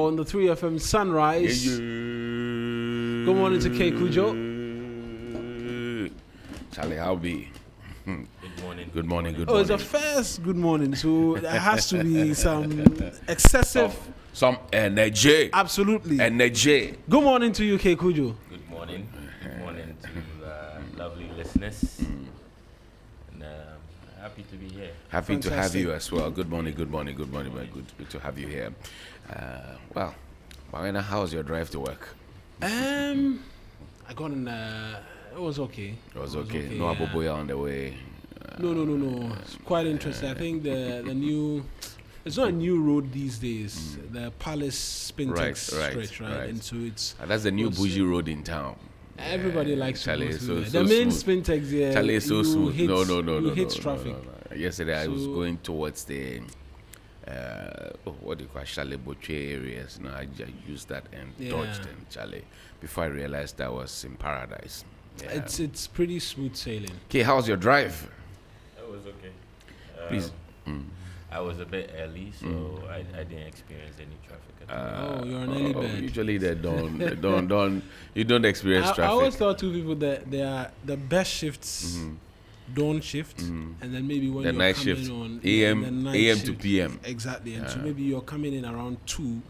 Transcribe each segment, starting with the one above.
on the 3FM Sunrise. Good morning to K Kujo. Charlie, how be? Good morning. Good morning. Good Oh, morning. it's a first good morning, so there has to be some excessive. Some energy. Absolutely. Energy. Good morning to you, K Kujo. Good morning. Good morning to lovely listeners. And happy to be here. Happy to have Fantastic. you as well. Good morning. Man. Good to have you here. Well, Marina, how's your drive to work? I got in. It was okay. It was okay. No yeah. Aboboya on the way. No. It's quite interesting. I think the new. It's not a new road these days. The Palace Spintex stretch, right? And so it's. That's the new bougie road in town. Everybody likes to Charlie go is through so there. The main smooth. Spintex, yeah. Charlie is so you smooth. hit- No. You hit no, traffic. no. Yesterday I was So- going towards the what do you call Charlie Boche areas. No, I used that and Yeah. dodged them, Charlie. Before I realized I was in paradise. Yeah. It's pretty smooth sailing. Okay, how's your drive? It was okay. Please. I was a bit early, so I didn't experience any traffic at all. Oh, you're an early bird. Usually they don't you don't experience I traffic. always thought two people that they are the best shifts, dawn shift, and then maybe when The you're night coming shift, on AM the night AM to shift. PM. Exactly, and so maybe you're coming in around 2,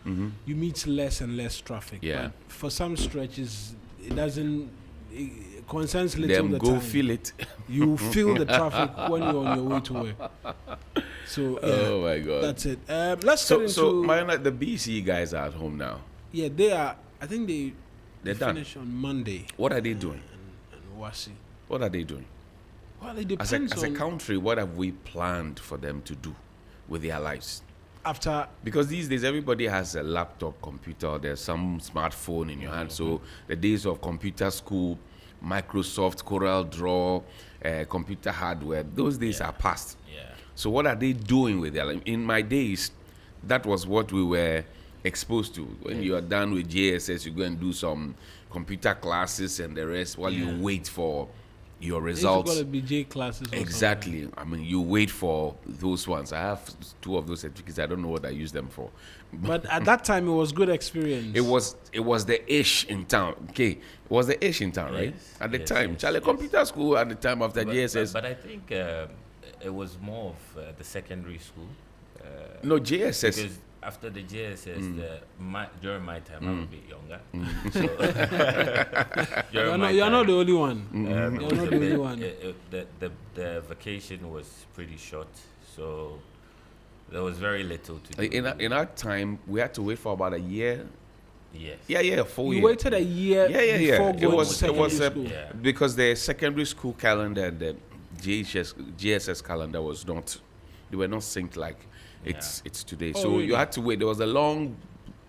you meet less and less traffic. Yeah. But for some stretches, it doesn't. It concerns little Them the go time. feel it. You feel the traffic when you're on your way to work. So yeah, Oh my god. that's it. Let's So get into. so Marina, the BC guys are at home now. Yeah, they are. I think they They're done. finish on Monday. What are they doing? And Wasi. What are they doing? Well, it As depends a on country, what have we planned for them to do with their lives? after. Because these days everybody has a laptop, computer, there's some smartphone in your hand. So the days of computer school, Microsoft, Corel Draw, computer hardware, those days are past. Yeah. So what are they doing with their life? In my days, that was what we were exposed to. When you are done with JSS, you go and do some computer classes and the rest while you wait for your It's results. got to be J classes. Or Exactly. I mean, you wait for those ones. I have 2 of those certificates. I don't know what I use them for. something. But at that time, it was good experience. It was the ish in town. Okay, it was the ish in town, right? Yes, At the yes, time, yes, Charlie, yes. computer school at the time after JSS. But I think it was more of the secondary school. No, JSS. Because after the JSS, during my time, I'm a bit younger. You're not the only one. You're not the only one. The vacation was pretty short, so there was very little to do. In our time, we had to wait for about a year. Yes. Yeah, 4 You years. waited a year before It going was to secondary school. Yeah. because the secondary school calendar and the JSS calendar was not. They were not synced like it's today. Oh, So really? you had to wait. There was a long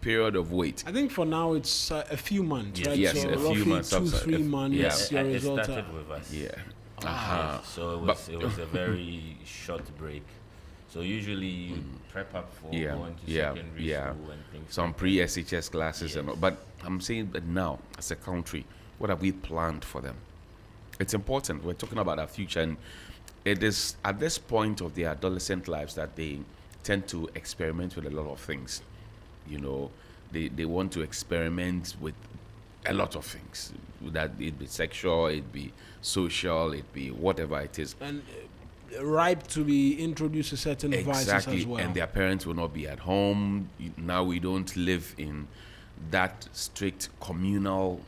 period of wait. I think for now it's a few months, Yes. right? Yes, so a few roughly months, 2-3 months. yeah. Your It results started are. with us. Yeah. Yes, so it was a very short break. So usually you prep up for going to secondary school and things. Some like pre-SHS classes and all. But I'm saying that now, as a country, what have we planned for them? It's important. We're talking about our future, and it is at this point of their adolescent lives that they tend to experiment with a lot of things. You know, they want to experiment with a lot of things. That it be sexual, it be social, it be whatever it is. And ripe to be introduced to certain vices Exactly, as well. and their parents will not be at home. Now we don't live in that strict communal,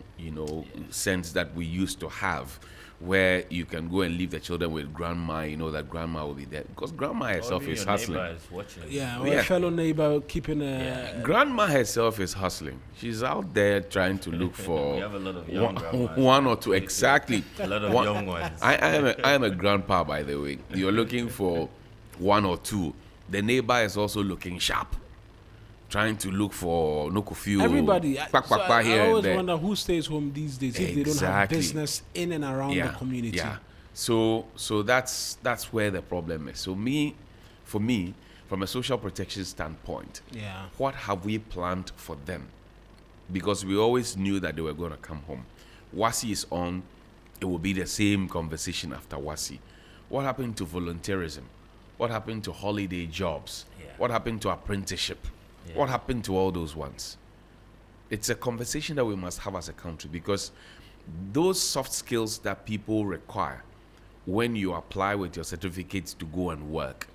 sense that we used to have, where you can go and leave the children with grandma. You know that grandma will be there because grandma that. herself Or is your hustling. neighbor is watching. Yeah, or Yeah. a fellow neighbor keeping a. Yeah. Grandma herself is hustling. She's out there trying to look for We have a lot of young grandmas. one or two. Exactly. A lot of One- young ones. I am a grandpa, by the way. You're looking for one or two. The neighbor is also looking sharp, trying to look for Nokufio. Everybody. I here and always there. wonder who stays home these days if they don't have Exactly. business in and around the community. Yeah. So that's where the problem is. So for me, from a social protection standpoint, Yeah. what have we planned for them? Because we always knew that they were going to come home. Wasi is on. It will be the same conversation after Wasi. What happened to volunteerism? What happened to holiday jobs? Yeah. What happened to apprenticeship? Yeah. What happened to all those ones? It's a conversation that we must have as a country, because those soft skills that people require when you apply with your certificates to go and work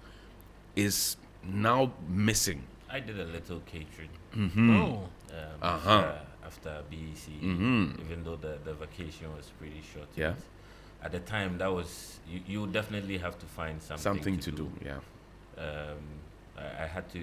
is now missing. I did a little catering. After BEC, even though the vacation was pretty short. Yeah. At the time, that was you definitely have to find something to do. Yeah. I had to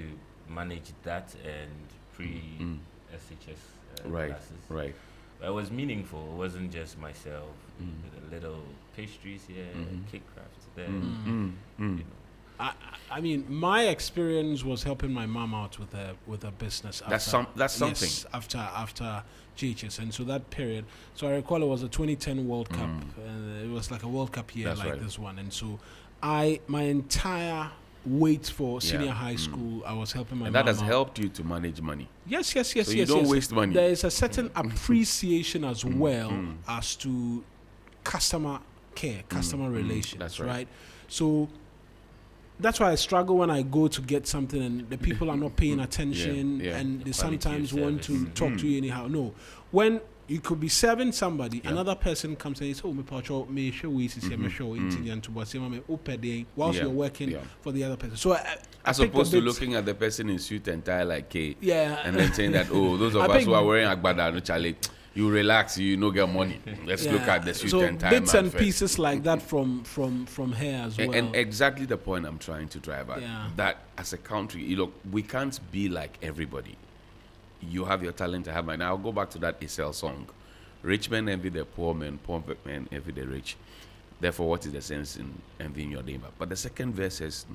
manage that and pre-SHS classes. Right. But it was meaningful. It wasn't just myself. With a little pastries here, cake crafts there. You know. I mean, my experience was helping my mom out with a business. That's something. Yes, after GHS, and so that period. So I recall it was a 2010 World Cup. It was like a World Cup year. That's like this one, and so my entire wait for senior high school, I was helping my mom. And that has helped you to manage money. Yes. So you don't waste money. There is a certain appreciation as well as to customer care, customer relations. That's right. So that's why I struggle when I go to get something and the people are not paying attention and they sometimes want to talk to you anyhow. No, when you could be serving somebody, another person comes and says, "Oh, me show we see me show whilst you're working for the other person." So as opposed to looking at the person in suit and tie like K, and then saying that, "Oh, those of us who are wearing agbada, no Charlie, you relax, you no get money. Let's look at the suit and tie." So bits and pieces like that from her as well. And exactly the point I'm trying to drive at. That as a country, we can't be like everybody. You have your talent, I have mine. I'll go back to that Isel song. Rich men envy the poor men envy the rich. Therefore, what is the sense in envying your neighbor? But the second verse says,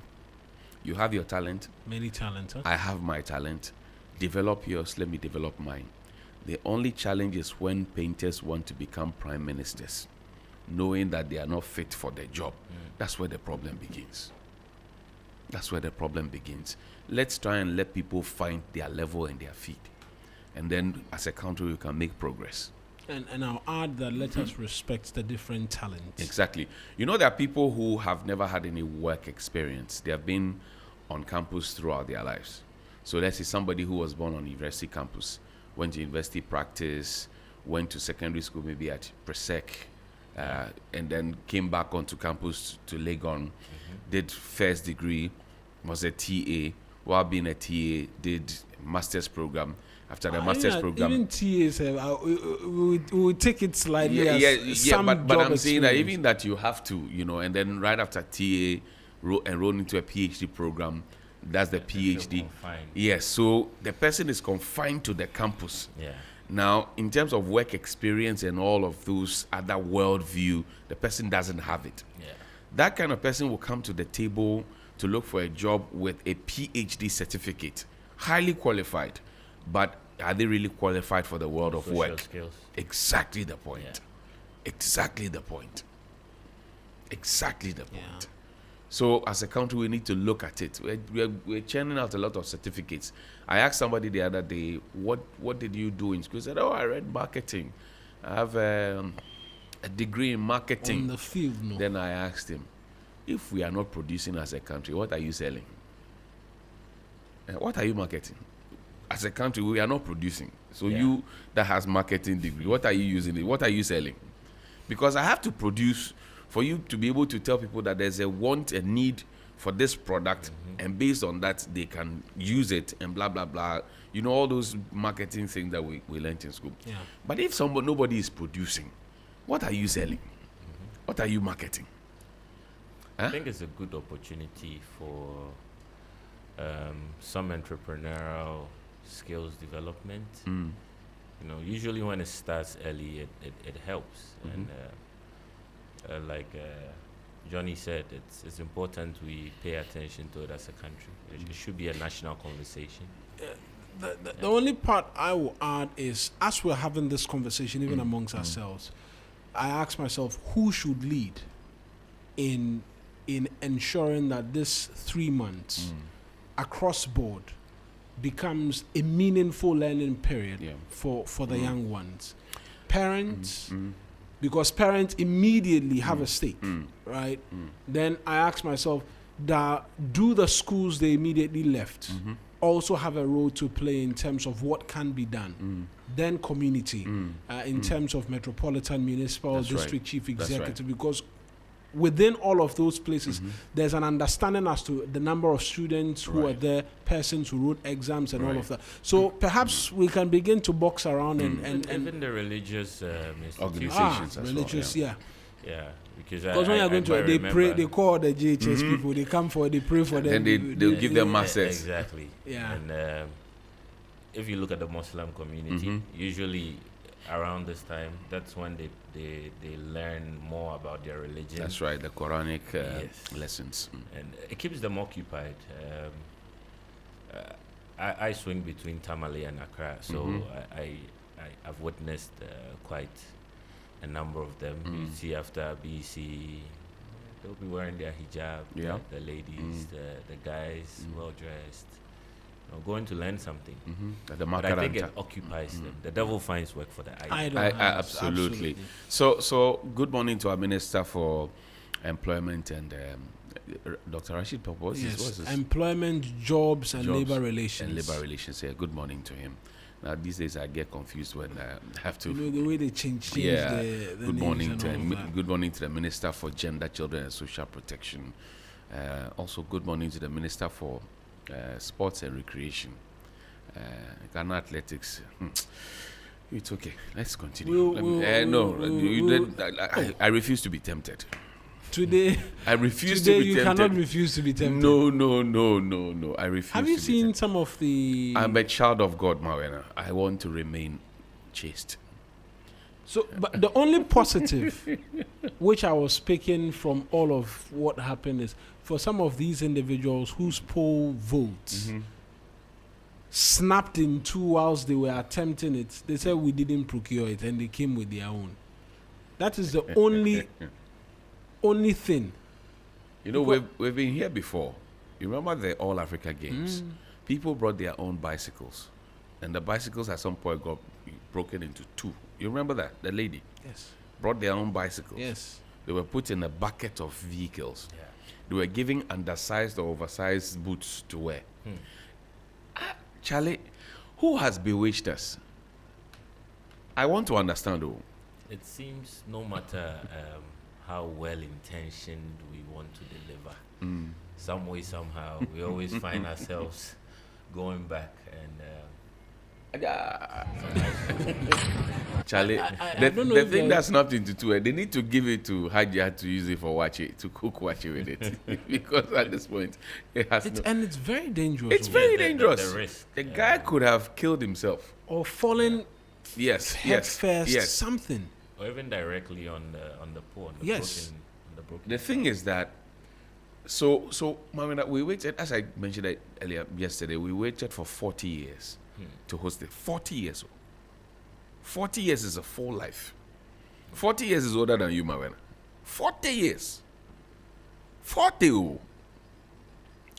you have your talent. Many talents. Huh? I have my talent. Develop yours, let me develop mine. The only challenge is when painters want to become prime ministers, knowing that they are not fit for their job. That's where the problem begins. Let's try and let people find their level and their feet. And then as a country, we can make progress. And I'll add that let us respect the different talents. Exactly. You know, there are people who have never had any work experience. They have been on campus throughout their lives. So let's say somebody who was born on university campus, went to university practice, went to secondary school maybe at Presec, and then came back onto campus to Legon, did first degree, was a TA. While being a TA, did master's program. After the master's program, even TAs we take it slightly. But I'm saying that even that you have to, and then right after TA, enroll into a PhD program. That's the PhD. Yes, so the person is confined to the campus. Yeah. Now, in terms of work experience and all of those other worldview, the person doesn't have it. Yeah. That kind of person will come to the table to look for a job with a PhD certificate, highly qualified, but are they really qualified for the world of work? Skills. Exactly the point. Yeah. Exactly the point. So as a country, we need to look at it. We're churning out a lot of certificates. I asked somebody the other day, what did you do in school? He said, I read marketing. I have a degree in marketing. On the field, no. Then I asked him, if we are not producing as a country, what are you selling? What are you marketing? As a country, we are not producing. So you that has marketing degree, what are you using? What are you selling? Because I have to produce for you to be able to tell people that there's a want, a need for this product, and based on that, they can use it and blah, blah, blah. All those marketing things that we learned in school. Yeah. But if nobody is producing, what are you selling? What are you marketing? I think it's a good opportunity for some entrepreneurial skills development. Usually when it starts early, it helps. And like Johnny said, it's important we pay attention to it as a country. It should be a national conversation. The only part I will add is, as we're having this conversation, even amongst ourselves, I ask myself, who should lead in ensuring that this 3 months across board becomes a meaningful learning period for the young ones? Parents, because parents immediately have a stake, right? Then I ask myself, do the schools they immediately left also have a role to play in terms of what can be done. Then community, in terms of metropolitan, municipal, That's district right. chief That's right. executive, because within all of those places, there's an understanding as to the number of students who Right. are there, persons who wrote exams, and all Right. of that. So perhaps we can begin to box around and Even the religious institutions. Organizations as well, religious, yeah. Yeah, because Because when you're going to, quite they pray, remember- they call the JHS people, they come for, they pray for them. Then they'll give them masses. Exactly. Yeah. And if you look at the Muslim community, usually around this time, that's when they learn more about their religion. That's right, the Quranic Yes. lessons. And it keeps them occupied. I swing between Tamale and Accra, so I've witnessed quite a number of them. You see after BC, they'll be wearing their hijab, Yeah. the ladies, the guys, well dressed, going to learn something. The But I think it Makaranta. occupies them. The devil finds work for the idol. Idol I hands, absolutely. So good morning to our Minister for Employment and Dr. Rashid Purpose. Yes, employment, jobs, and Jobs labor relations. And labor relations. Yeah, good morning to him. Now these days I get confused when I have to. You know, the way they change Yeah. the Good names morning and to all of that. good morning to the Minister for Gender, Children and Social Protection. Also, good morning to the Minister for Sports and Recreation. Ghana Athletics. It's okay. Let's continue. I refuse to be tempted. Today, I refuse today to be you tempted. cannot refuse to be tempted. No. I refuse. Have you to be seen tempted. some of the? I'm a child of God, Mawena. I want to remain chaste. So, but the only positive, which I was picking from all of what happened, is for some of these individuals whose poll votes snapped in two whilst they were attempting it. They said we didn't procure it, and they came with their own. That is the only thing. You know, we've been here before. You remember the All Africa Games? People brought their own bicycles, and the bicycles at some point got broken into two. You remember that? The lady Yes. brought their own bicycles. Yes. They were put in a bucket of vehicles. Yeah. They were giving undersized or oversized boots to wear. Charlie, who has bewitched us? I want to understand though. It seems no matter how well intentioned we want to deliver, some way, somehow, we always find ourselves going back and Charlie, I the don't know the if thing they- that's snapped into two, they need to give it to Hajia to use it for wache, to cook wache with it. Because at this point, it has no... And it's very dangerous. It's oh. very the dangerous. risk. The guy could have killed himself. Or falling Yes, head first, yes. something. or even directly on the pole, on the Yes. broken. The thing is that, so Mamina, we waited, as I mentioned it earlier yesterday, we waited for 40 years to host it. 40 years. 40 years is a full life. 40 years is older than you, Mamina. 40 years. 40. Oh.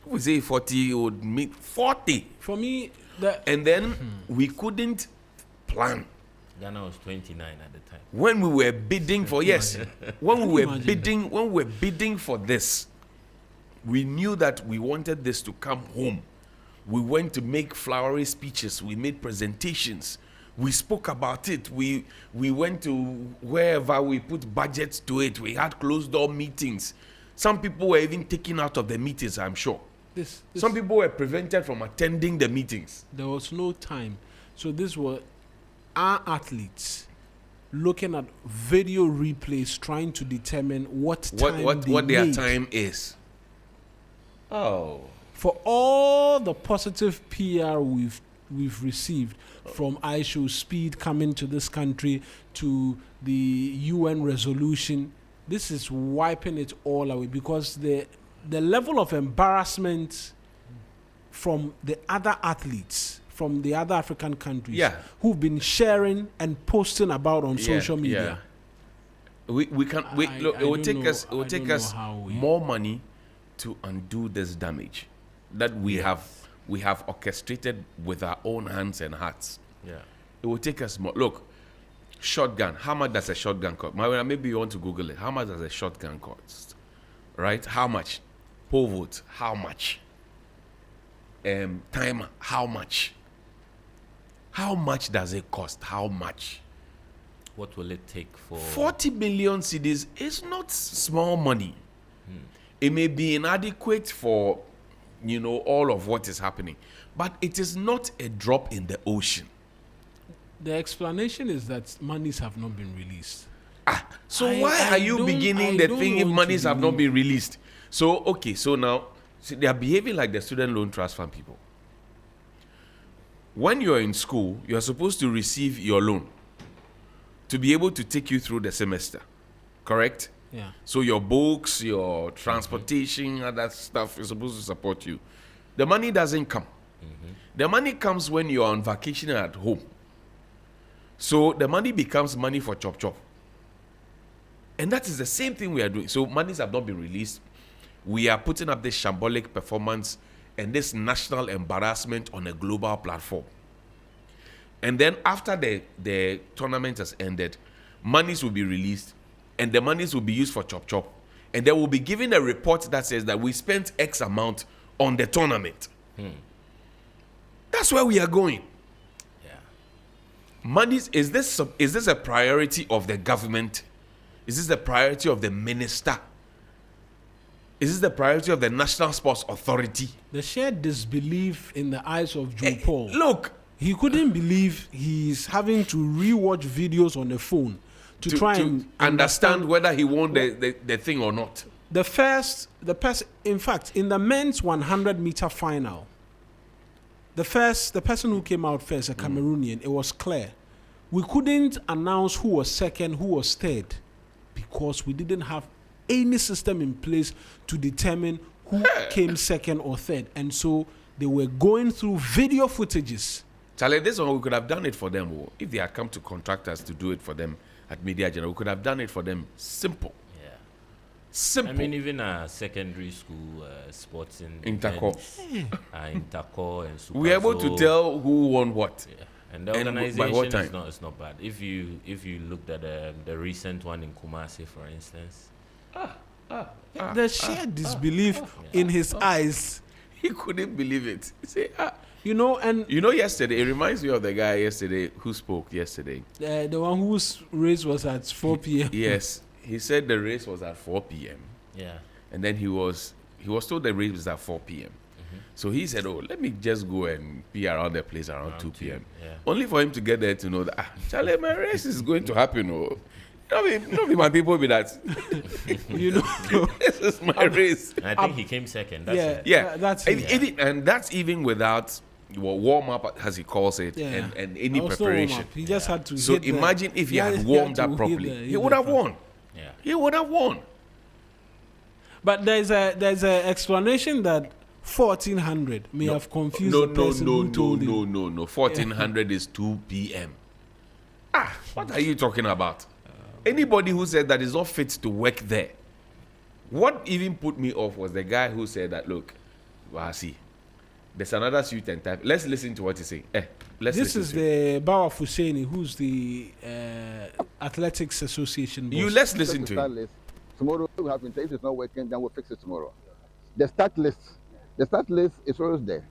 We say 40 would meet 40. For me, that And then we couldn't plan. Ghana was 29 at the time. When we were bidding for when Can we you were imagine bidding for this, we knew that we wanted this to come home. We went to make flowery speeches, we made presentations, we spoke about it, we went to wherever we put budgets to it, we had closed door meetings. Some people were even taken out of the meetings, I'm sure. this Some people were prevented from attending the meetings. there was no time. So this were our athletes looking at video replays, trying to determine what time What they their made. time is. Oh. For all the positive PR we've received from ISHO Speed coming to this country to the UN resolution, this is wiping it all away because the level of embarrassment from the other athletes from the other African countries Yeah. who've been sharing and posting about on social media. We can I- look. I It will don't take know- us. It will I take don't us know how we- more money to undo this damage that we have orchestrated with our own hands and hearts. Yeah. It will take us more. Look, shotgun. How much does a shotgun cost? Maybe you want to Google it. How much does a shotgun cost? Right? How much? Pole vote. How much? timer. How much? How much does it cost? How much? What will it take for 40 billion cedis is not small money. It may be inadequate for, all of what is happening, but it is not a drop in the ocean. The explanation is that monies have not been released. So I why are you don't- beginning I the don't thing if want monies to have not believe- been released? So, okay, so now they are behaving like the student loan trust fund people. When you're in school, you're supposed to receive your loan to be able to take you through the semester, correct? Yeah. So your books, your transportation, other stuff is supposed to support you. The money doesn't come. The money comes when you're on vacation at home. So the money becomes money for chop chop. And that is the same thing we are doing. So monies have not been released. We are putting up this shambolic performance and this national embarrassment on a global platform. And then after the tournament has ended, monies will be released and the monies will be used for chop chop. And they will be given a report that says that we spent X amount on the tournament. That's where we are going. yeah. Monies, is this a priority of the government? Is this the priority of the minister? Is this the priority of the National Sports Authority? The shared disbelief in the eyes of Joe Paul. Look, He couldn't believe he's having to rewatch videos on the phone to try and understand whether he won the thing or not. in fact, in the men's 100-meter final, the person who came out first, a Cameroonian, it was clear. We couldn't announce who was second, who was third, because we didn't have any system in place to determine who came second or third. And so they were going through video footages. Charlie, this one, we could have done it for them. Oh. If they had come to contractors to do it for them at Media General, we could have done it for them. Simple. Yeah. Simple. I mean, even secondary school sports in Intercore. Intercore and Super. We were able to tell who won what. Yeah. And the And organization by what time? is not bad. If you looked at the recent one in Kumasi, for instance, The sheer disbelief in his eyes, He couldn't believe it. He said, and yesterday, it reminds me of the guy yesterday who spoke yesterday. the one whose race was at 4 p.m. Yes, he said the race was at 4 p.m. yeah, And then he was told the race was at 4 p.m. So he said, let me just go and be around the place around 2 p.m. yeah. Only for him to get there to know that, Charlie, my race is going to happen. Oh. Not be my people be that. This is my race. And I think he came second. That's Yeah. it. Yeah, That's and, it. and that's even without warm up, as he calls it, Yeah. and any Also warm preparation. up. He just had to. So hit the- imagine if he Yeah, had warmed to up hit properly, the- he hit would the have track. won. Yeah. He would have won. But there's a explanation that 1400 may have confused the person who told him. No. 1400 is 2 p.m. What are you talking about? Anybody who said that is not fit to work there. What even put me off was the guy who said that, look, see, there's another suit and type. Let's listen to what he say. This listen is to it. the Bawa Fuseni, who's the Athletics Association boss. Let's listen to him. List. Tomorrow we have been if it's not working, then we'll fix it tomorrow. The start list is always there.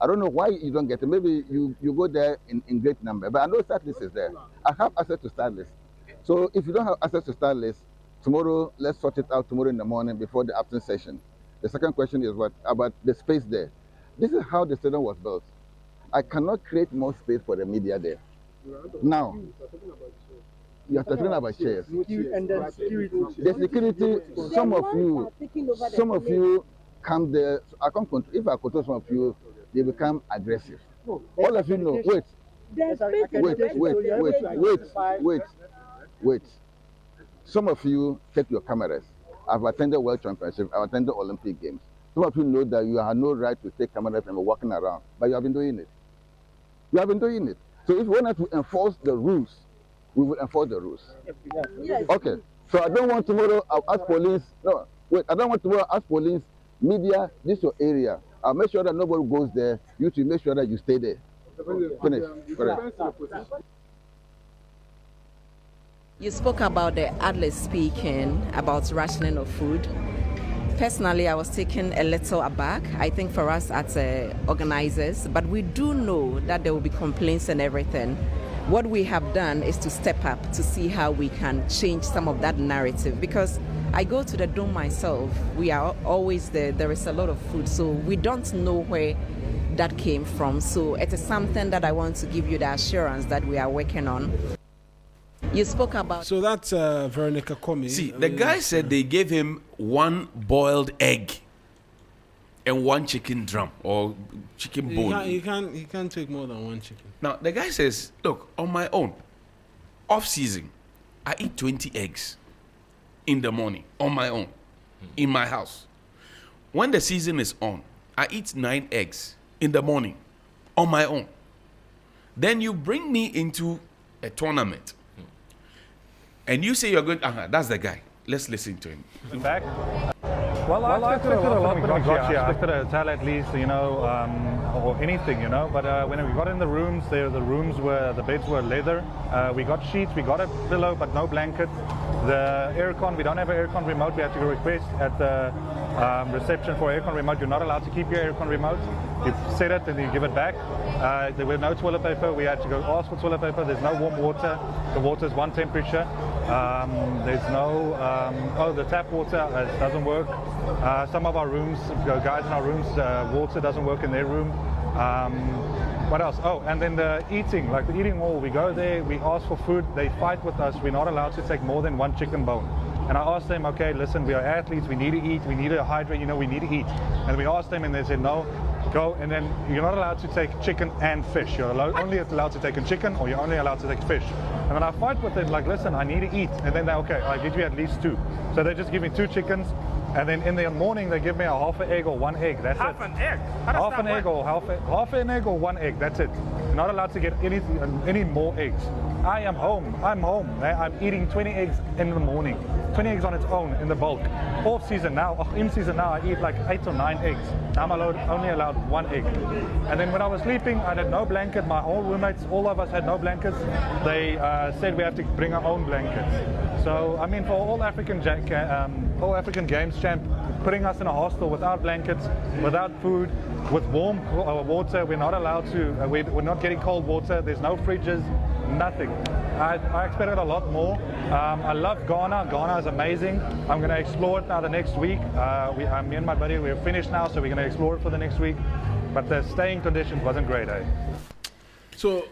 I don't know why you don't get it. Maybe you go there in great number, but I know start list is there. I have access to start list. So if you don't have access to start list, tomorrow let's sort it out tomorrow in the morning before the afternoon session. The second question is what about the space there? This is how the stadium was built. I cannot create more space for the media there. Now, you are talking about chairs. And then security. The security, some of you come there. I can't control. If I control some of you, they become aggressive. All of you know. Wait. Some of you take your cameras. I've attended World Championship. I've attended Olympic Games. Some of you know that you have no right to take cameras and be walking around, but you have been doing it. So if we want to enforce the rules, we will enforce the rules. Yes. Okay. So I don't want tomorrow I'll ask police. No, wait. I don't want tomorrow ask police, media, this is your area. I'll make sure that nobody goes there. You to make sure that you stay there. Finish. Correct. You spoke about the ADLES speaking about rationing of food. Personally, I was taken a little aback, I think, for us as organizers, but we do know that there will be complaints and everything. What we have done is to step up to see how we can change some of that narrative, because I go to the dome myself. We are always there. There is a lot of food, so we don't know where that came from. So it is something that I want to give you the assurance that we are working on. You spoke about... So that's Veronica Comey. See, the guy said they gave him 1 boiled egg and 1 chicken drum or chicken bone. He can't take more than 1 chicken. Now, the guy says, look, on my own, off season, I eat 20 eggs in the morning on my own, in my house. When the season is on, I eat 9 eggs in the morning on my own. Then you bring me into a tournament and you say you're going, that's the guy. Let's listen to him. Back? Well, I expected a lot when we got here. I expected a hotel at least, or anything, But when we got in the rooms, the beds were leather. We got sheets, we got a pillow, but no blanket. The aircon, we don't have an aircon remote. We had to request at the reception for aircon remote. You're not allowed to keep your aircon remote. You set it and you give it back. There were no toilet paper. We had to go ask for toilet paper. There's no warm water. The water is one temperature. There's no, the tap water doesn't work. Some of our rooms, guys in our rooms, water doesn't work in their room. What else? Oh, and then the eating, like the eating hall. We go there, we ask for food. They fight with us. We're not allowed to take more than 1 chicken bone. And I asked them, okay, listen, we are athletes. We need to eat. We need to hydrate. We need to eat. And we asked them, and they said, no, go. And then you're not allowed to take chicken and fish. You're only allowed to take a chicken, or you're only allowed to take fish. And then I fight with them, like, listen, I need to eat. And then they, okay, I'll give you at least 2. So they just give me 2 chickens. And then in the morning, they give me a half an egg or 1 egg. That's half it. An egg? Half an egg or half an egg or 1 egg. That's it. You're not allowed to get any more eggs. I am home. I'm home. I'm eating 20 eggs in the morning. 20 eggs on its own in the bulk. Off season now, in season now, I eat like 8 or 9 eggs. I'm only allowed 1 egg. And then when I was sleeping, I had no blanket. My whole roommates, all of us had no blankets. They said we have to bring our own blankets. So, I mean, for all African Games champ, putting us in a hostel without blankets, without food, with warm water, we're not allowed to, we're not getting cold water, there's no fridges, nothing. I expected a lot more. I love Ghana. Ghana is amazing. I'm going to explore it now the next week. Me and my buddy, we're finished now, so we're going to explore it for the next week. But the staying conditions wasn't great, eh? So,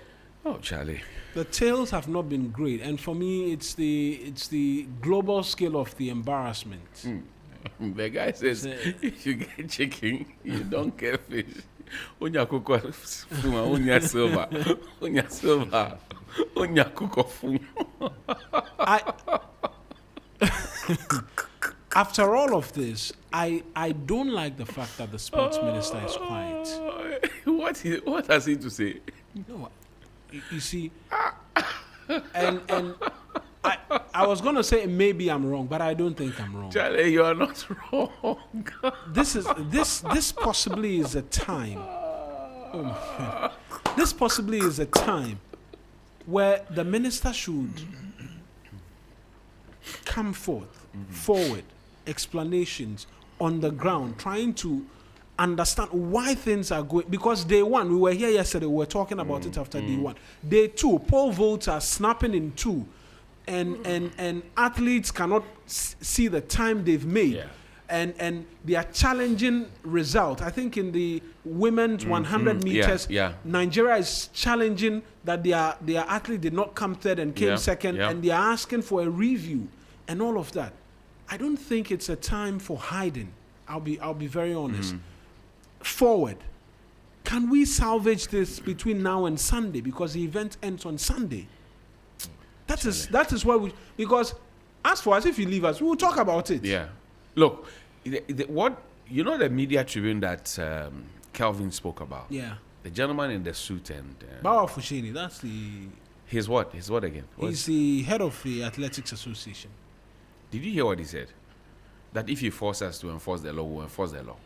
oh, Charlie, the tales have not been great, and for me, it's the global scale of the embarrassment. The guy says, if you get chicken, you don't get fish. Onya kuko fuma, onya silver, onya kuko fuma. After all of this, I don't like the fact that the sports minister is quiet. What has he to say? No, you see, and I was gonna say maybe I'm wrong, but I don't think I'm wrong. Charlie, you are not wrong. This possibly is a time. Oh my God. This possibly is a time where the minister should come forward, explanations on the ground, trying to understand why things are going. Because day one, we were here yesterday, we were talking about it after day one. Day two, poll votes are snapping in two, and athletes cannot see the time they've made. Yeah. And they are challenging result. I think in the women's 100 meters, Nigeria is challenging that their athlete did not come third and came second, and they are asking for a review and all of that. I don't think it's a time for hiding. I'll be very honest. Forward. Can we salvage this between now and Sunday, because the event ends on Sunday? That is why because as for us, if you leave us, we will talk about it. Yeah. Look, what you know, the media tribune that Kelvin spoke about. Yeah. The gentleman in the suit and Bawa Fushini, that's the. His what? His what again? He's the head of the Athletics Association. Did you hear what he said? That if you force us to enforce the law, we'll enforce the law.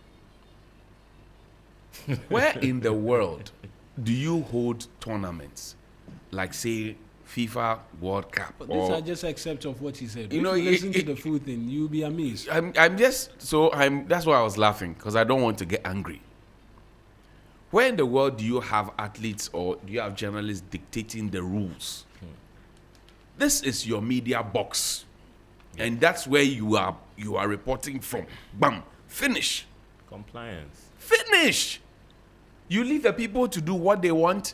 Where in the world do you hold tournaments, like say FIFA World Cup. But these are just excerpts of what he said. You If know, you listen to it- the full thing, you'll be amazed. That's why I was laughing, because I don't want to get angry. Where in the world do you have athletes or do you have journalists dictating the rules? This is your media box, and that's where you are reporting from. Bam, finish. Compliance. Finish. You leave the people to do what they want.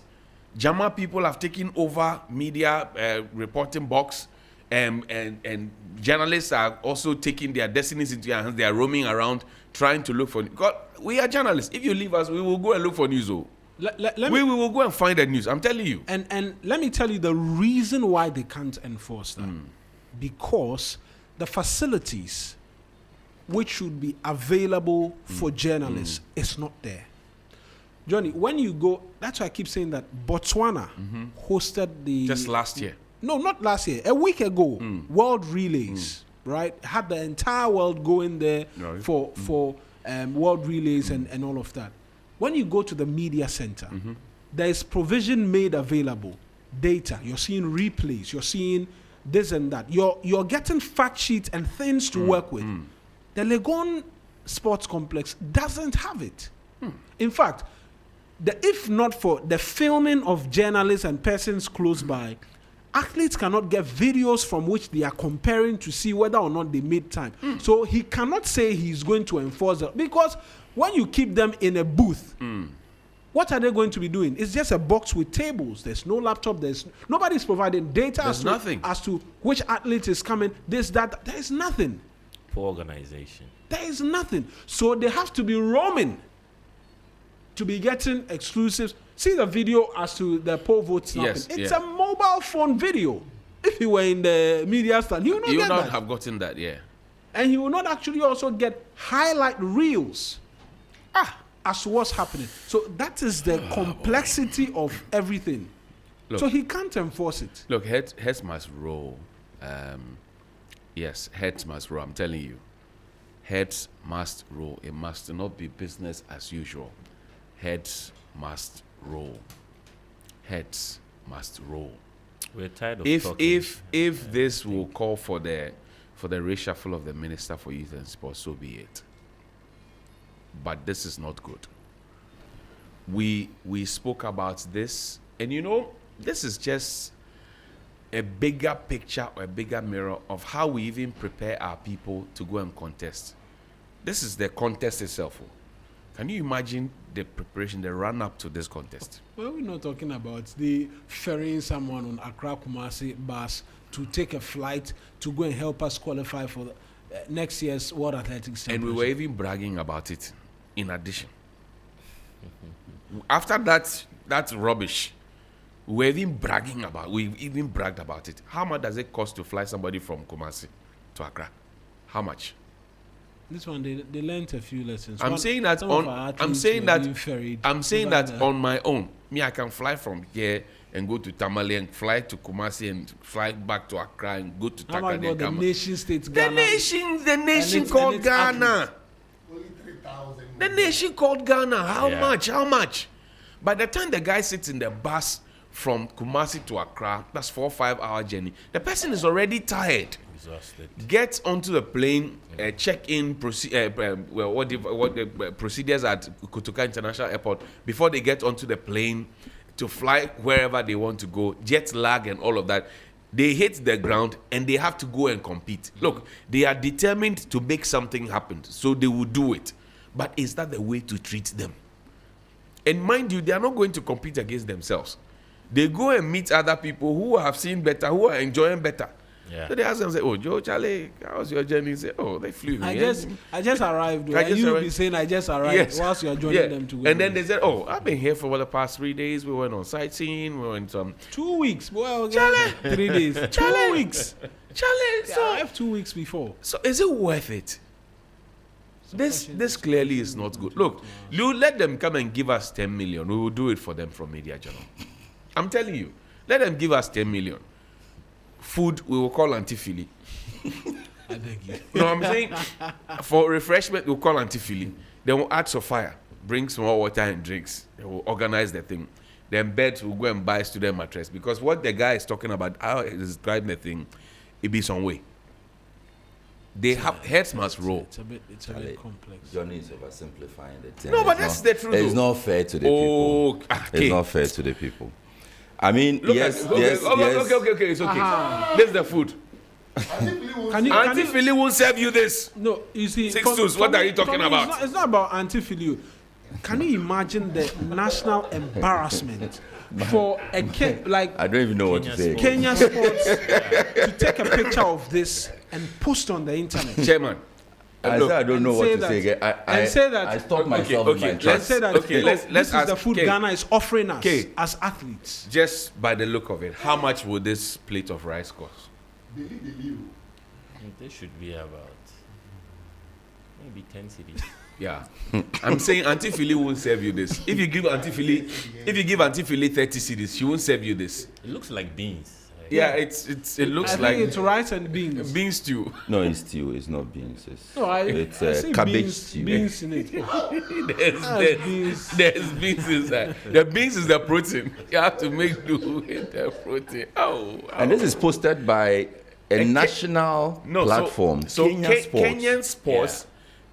Jama people have taken over media reporting box, and journalists are also taking their destinies into their hands. They are roaming around trying to look for. God, we are journalists. If you leave us, we will go and look for news. Oh. Let We me, will go and find the news. I'm telling you. and let me tell you the reason why they can't enforce that. Because the facilities which should be available for journalists is not there. Johnny, when you go, that's why I keep saying that Botswana hosted the... Just last year. No, not last year. A week ago, World Relays, right? Had the entire world going there Right. for World Relays and all of that. When you go to the media center, there is provision made available. Data, you're seeing replays, you're seeing this and that. You're getting fact sheets and things to work with. The Legon Sports Complex doesn't have it. In fact, if not for the filming of journalists and persons close by, athletes cannot get videos from which they are comparing to see whether or not they made time. So he cannot say he's going to enforce it, because when you keep them in a booth, what are they going to be doing? It's just a box with tables. There's no laptop. Nobody's providing data There's nothing. as to which athlete is coming. This, that. There is nothing. Poor organization. There is nothing. So they have to be roaming to be getting exclusives. See the video as to the poll vote snapping. Yes, It's yeah. a mobile phone video. If he were in the media stand, he would not You get would not that. have gotten that, yeah. And he will not actually also get highlight reels as to what's happening. So that is the complexity of everything. Look. So he can't enforce it. Look, heads must roll. Yes, heads must roll. I'm telling you. Heads must roll. It must not be business as usual. Heads must roll. Heads must roll. We're tired of If talking. if this will call for the reshuffle of the Minister for Youth and Sports, so be it. But this is not good. We spoke about this, and you know, this is just a bigger picture or a bigger mirror of how we even prepare our people to go and contest. This is the contest itself. Can you imagine the preparation, the run-up to this contest? Well, we're not talking about the ferrying someone on Accra Kumasi bus to take a flight to go and help us qualify for the, next year's World Athletics And we Championship. were even bragging about it in addition. After that rubbish, we even bragged about it. How much does it cost to fly somebody from Kumasi to Accra? How much? This one, they learned a few lessons. I'm saying that some of on our I'm athletes saying were that being ferried I'm saying over that the- on my own. Me, I can fly from here and go to Tamale and fly to Kumasi and fly back to Accra and go to How about Takade and the come. nation states The Ghana? nation its- called and its Ghana. athletes. The nation called Ghana. How Yeah. much? How much? By the time the guy sits in the bus from Kumasi to Accra, that's 4 or 5 hour journey. The person is already tired. Exhausted. Get onto the plane, check in procedures at Kotoka International Airport before they get onto the plane to fly wherever they want to go, jet lag and all of that. They hit the ground and they have to go and compete. Look, they are determined to make something happen, so they will do it. But is that the way to treat them? And mind you, they are not going to compete against themselves. They go and meet other people who have seen better, who are enjoying better. Yeah. So they ask them, say, "Oh, Joe, Charlie, how's your journey?" Say, "Oh, they flew me." I And- just arrived. I And just you arrived. be saying I just arrived Yes. whilst you're joining Yeah. them to go. And then they said, "Oh, I've been here for the past 3 days. We went on sightseeing. We went 2 weeks. Well, Charlie! 3 days. 2 Charlie! weeks. Charlie." I So, arrived 2 weeks before. so is it worth it? This clearly is not good. Look, you let them come and give us 10 million. We will do it for them from Media Journal. I'm telling you, let them give us 10 million. Food, we will call Auntie Philly. I beg you. No, I'm saying for refreshment, we'll call Auntie Philly. Then we'll add Sophia, bring small water and drinks. They will organize the thing. then beds will go and buy student mattress, because what the guy is talking about, how he's describing the thing, it be some way. They have heads must roll. It's a bit complex. Johnny is oversimplifying the thing. No, but that's the truth. It's not fair to the people. Okay. It's not fair to the people. I mean, Look yes, at, okay, yes, okay, yes. okay, it's okay. This is the food. Auntie Philly will serve you this. No, you see, Six twos, what are you talking about? It's not about Auntie Philly. Can you imagine the national embarrassment for a kid like I don't even know what to say. Kenya Sports to take a picture of this and post on the internet? Chairman. I look, said I don't know what to say again. and say that- I stopped myself okay, in my And tracks. say that okay, let's this is ask the food Kay. Ghana is offering us Kay. as athletes. Just by the look of it, how much would this plate of rice cost? This should be about maybe 10 cedis. Yeah. I'm saying Auntie Philly won't serve you this. If you give Auntie Philly 30 cedis, she won't serve you this. It looks like beans. Yeah, it looks I like think it's rice and beans. bean stew. No, it's stew. It's not beans. No, It's I see cabbage beans, stew. beans in it. There's beans inside. The beans is the protein. You have to make do with the protein. And this is posted by a national platform. So Kenya Sports. Kenyan Sports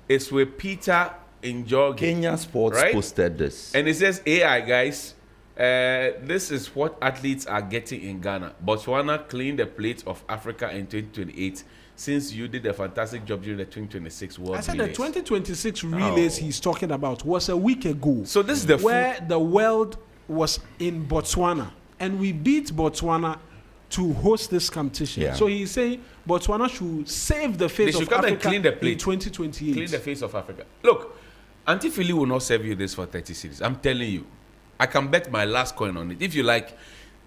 is with Peter Njoroge. Kenya Sports Right? posted this. And it says, AI guys, this is what athletes are getting in Ghana. Botswana cleaned the plate of Africa in 2028 since you did a fantastic job during the 2026 World I said Relays. the 2026 relays he's talking about was a week ago. So this is the where the world was in Botswana, and we beat Botswana to host this competition. Yeah. So he's saying Botswana should save the face They should of come and Africa clean the in plate. 2028. clean the face of Africa. Look, Auntie Philly will not serve you this for 30 cedis. I'm telling you. I can bet my last coin on it. If you like,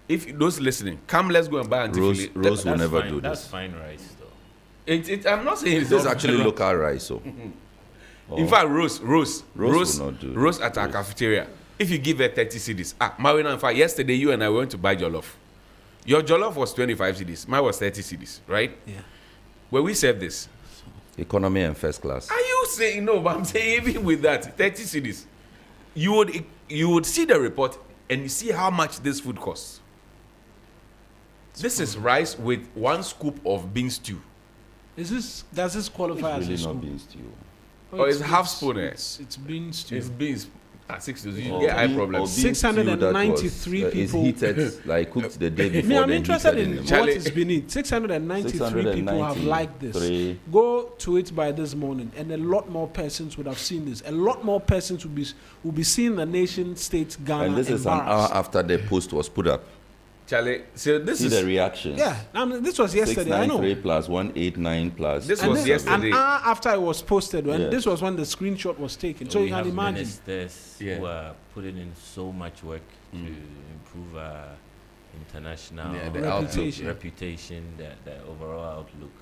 if those listening, come, let's go and buy Auntie Philly. Rose will That's never fine. do That's this. fine rice, though. I'm not saying it's This is not actually local rice. So In fact, Rose will not do Rose at our cafeteria. If you give her 30 cedis, Marina, in fact, yesterday you and I went to buy jollof. Your jollof was 25 cedis. Mine was 30 cedis, right? Yeah. Where we serve this. economy and first class. Are you saying no? But I'm saying even with that 30 cedis, you would see the report and you see how much this food costs. This is rice with 1 scoop of bean stew. Does this qualify It's as a really scoop? not bean stew. Or it's half spoon, eh? It's beans stew. It's beans at 6 you Or get eye bean- or problems. bean stew that 693 was, people. It's heated, like cooked the day before. Me, I'm then interested heated in the what morning. is beneath. 693 people have liked this. 693. Go to it by this morning, and a lot more persons would have seen this. A lot more persons will be seeing the nation state Ghana And this is an hour embarrassed. after the post was put up. Charlie, so this See is the reaction. Yeah, this was yesterday. I know. 693 plus 189 plus. This And was this- yesterday. An hour after it was posted, and Yeah. this was when the screenshot was taken. So we you can have imagine. ministers Yeah. who are putting in so much work to improve our international Yeah, the Reputation. reputation, the overall outlook.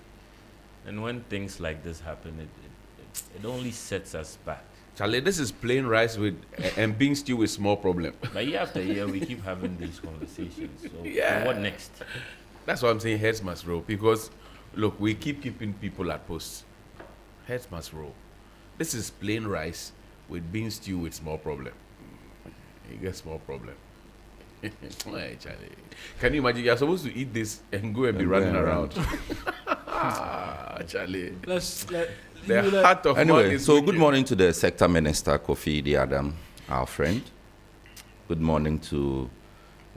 And when things like this happen, it only sets us back. Charlie, this is plain rice with and bean stew with small problem. But year after year, we keep having these conversations. So, Yeah. so what next? That's why I'm saying heads must roll, because look, we keep keeping people at posts. Heads must roll. This is plain rice with bean stew with small problem. You get small problem. Why, Charlie? Can you imagine? You're supposed to eat this and go and be And running run around. Charlie. The heart of man Anyway, is so wicked. good morning to the Sector Minister, Kofi Adam, our friend. Good morning to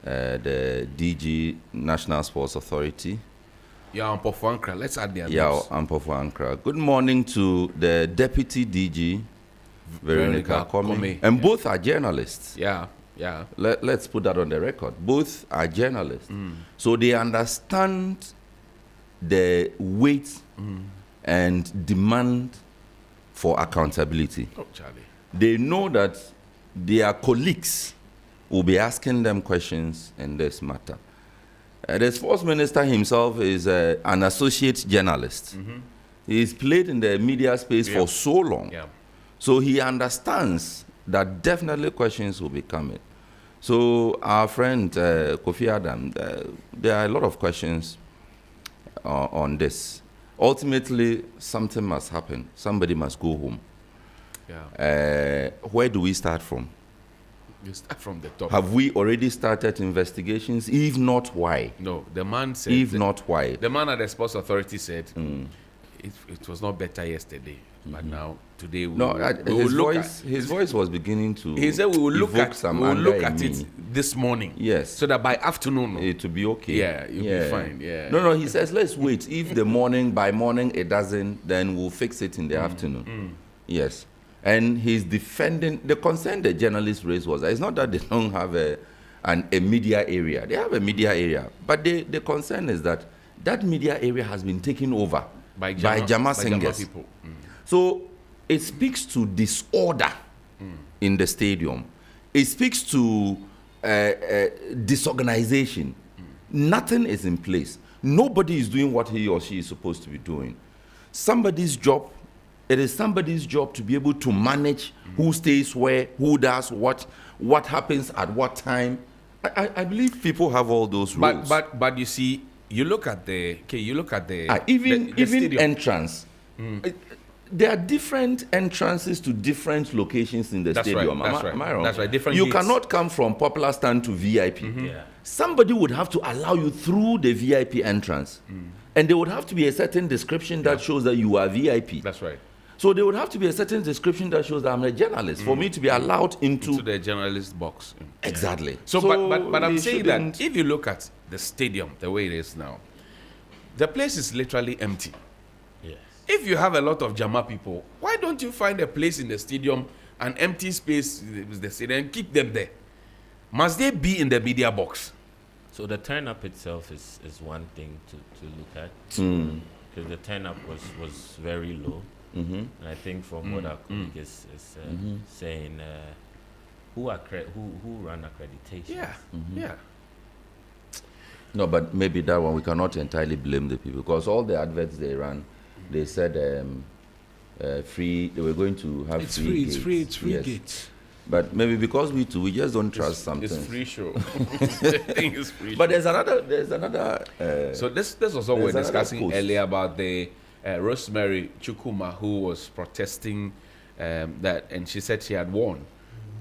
the DG, National Sports Authority. Yeah, on Pofuankra. Let's add their Yao names. Ampofu Ankra. Good morning to the Deputy DG, Veronica Kome. And both are journalists. Yeah. Let's put that on the record. Both are journalists. So they understand the weight and demand for accountability. Oh, Charlie. They know that their colleagues will be asking them questions in this matter. The sports minister himself is an associate journalist. He's played in the media space for so long. Yeah. So he understands that definitely questions will be coming. So our friend Kofi Adam, there are a lot of questions on this. Ultimately, something must happen. Somebody must go home. Yeah. Where do we start from? You start from the top. Have we already started investigations? If not, why? No, the man said. If not, why? The man at the sports authority said it was not better yesterday, but now today we will look at. His voice was beginning to. He said we will look evoke at some we will anger look in at me. it this morning. Yes. So that by afternoon It will be okay. Yeah, you'll be fine. Yeah. No, he says let's wait. If by morning it doesn't, then we'll fix it in the afternoon. Yes. And he's defending the concern the journalist raised was that it's not that they don't have a media area. They have a media area, but the concern is that media area has been taken over by Jama singers. People. So it speaks to disorder in the stadium. It speaks to disorganization. Nothing is in place. Nobody is doing what he or she is supposed to be doing. It is somebody's job to be able to manage who stays where, who does what happens at what time. I believe people have all those rules. But you see, you look at the even stadium. entrance. There are different entrances to different locations in the stadium. Am I wrong? That's right. Different You gates. cannot come from popular stand to VIP. Yeah. Somebody would have to allow you through the VIP entrance. And there would have to be a certain description that shows that you are VIP. That's right. So there would have to be a certain description that shows that I'm a journalist for me to be allowed into the journalist box. Exactly. So but I'm they saying that shouldn't- if you look at the stadium the way it is now, the place is literally empty. Yes. If you have a lot of Jama people, why don't you find a place in the stadium, an empty space with the stadium, and keep them there? Must they be in the media box? So the turn up itself is one thing to look at, because the turn up was very low. And I think from what our colleague is saying, who run accreditation? Yeah. No, but maybe that one we cannot entirely blame the people because all the adverts they ran, they said free. They were going to have It's free. free. Gates. It's free. It's free Yes. gates. But maybe because we just don't trust something. It's free show. The thing is free. But there's another. So this was what we were there's another discussing post. earlier about the Rosemary Chukuma who was protesting that, and she said she had won.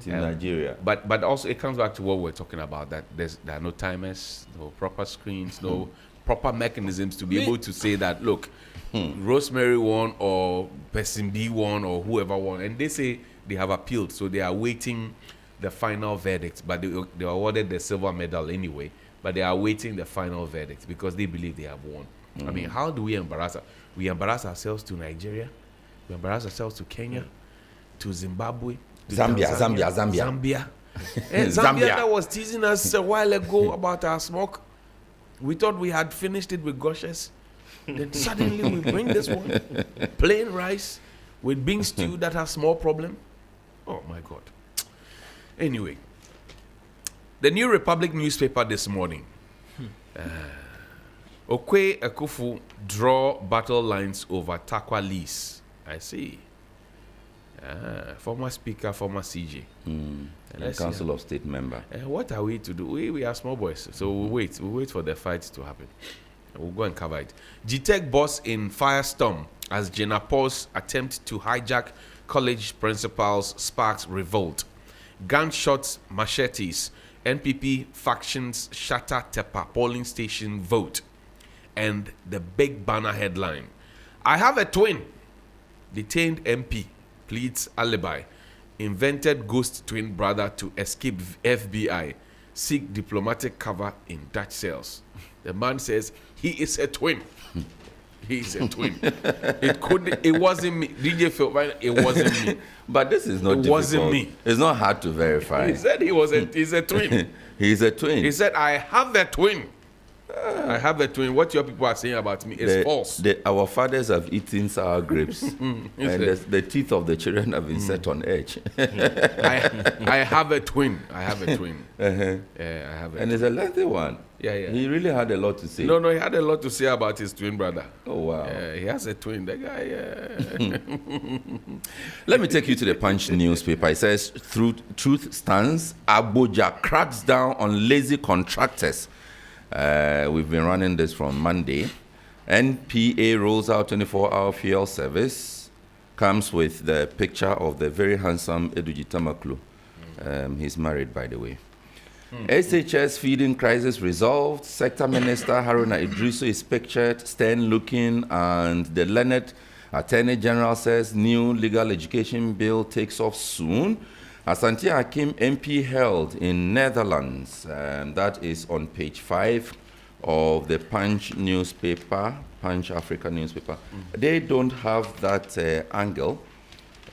in Nigeria. But also it comes back to what we're talking about, that there are no timers, no proper screens, no proper mechanisms to be able to say that, look, Rosemary won or person B won or whoever won. And they say they have appealed, so they are waiting the final verdict. But they awarded the silver medal anyway, but they are waiting the final verdict because they believe they have won. I mean, how do we embarrass? We embarrass ourselves to Nigeria, we embarrass ourselves to Kenya, to Zimbabwe, to Zambia. And Zambia. that was teasing us a while ago about our smoke. We thought we had finished it with Goshes. Then suddenly we bring this one, plain rice with bean stew that has small problem. Oh my God. Anyway, the New Republic newspaper this morning. Okwe Akufu draw battle lines over Takwa lease. I see. Former speaker, former CJ. And Council of State member. What are we to do? We are small boys, so we'll wait for the fight to happen. We'll go and cover it. GTech boss in firestorm as Jenapol's attempt to hijack college principals sparks revolt. Gunshots, machetes, NPP factions shatter Tepa polling station vote. And the big banner headline: I have a twin. Detained MP pleads alibi. Invented ghost twin brother to escape FBI. Seek diplomatic cover in Dutch cells. The man says he is a twin. He is a twin. It wasn't me. DJ Phil, it wasn't me. But this is not It difficult. wasn't me. It's not hard to verify. He said he's a twin. He's a twin. He said, I have a twin. I have a twin. What your people are saying about me is false. Our fathers have eaten sour grapes, and the teeth of the children have been set on edge. I have a twin. I have a twin. Uh-huh. I have a And it's a lengthy one. Yeah. He really had a lot to say. No, he had a lot to say about his twin brother. Oh, wow. He has a twin. The guy. Let me take you to the Punch newspaper. It says, Truth stands. Abuja cracks down on lazy contractors. We've been running this from Monday. NPA rolls out 24-hour fuel service. Comes with the picture of the very handsome Edudzi Tamaklo He's married, by the way. SHS feeding crisis resolved. Sector Minister Haruna Idrisu is pictured stern looking, and the Leonard Attorney General says new legal education bill takes off soon. Asante Hakim MP held in Netherlands. That is on page 5 of the Punch newspaper, Punch Africa newspaper. They don't have that angle.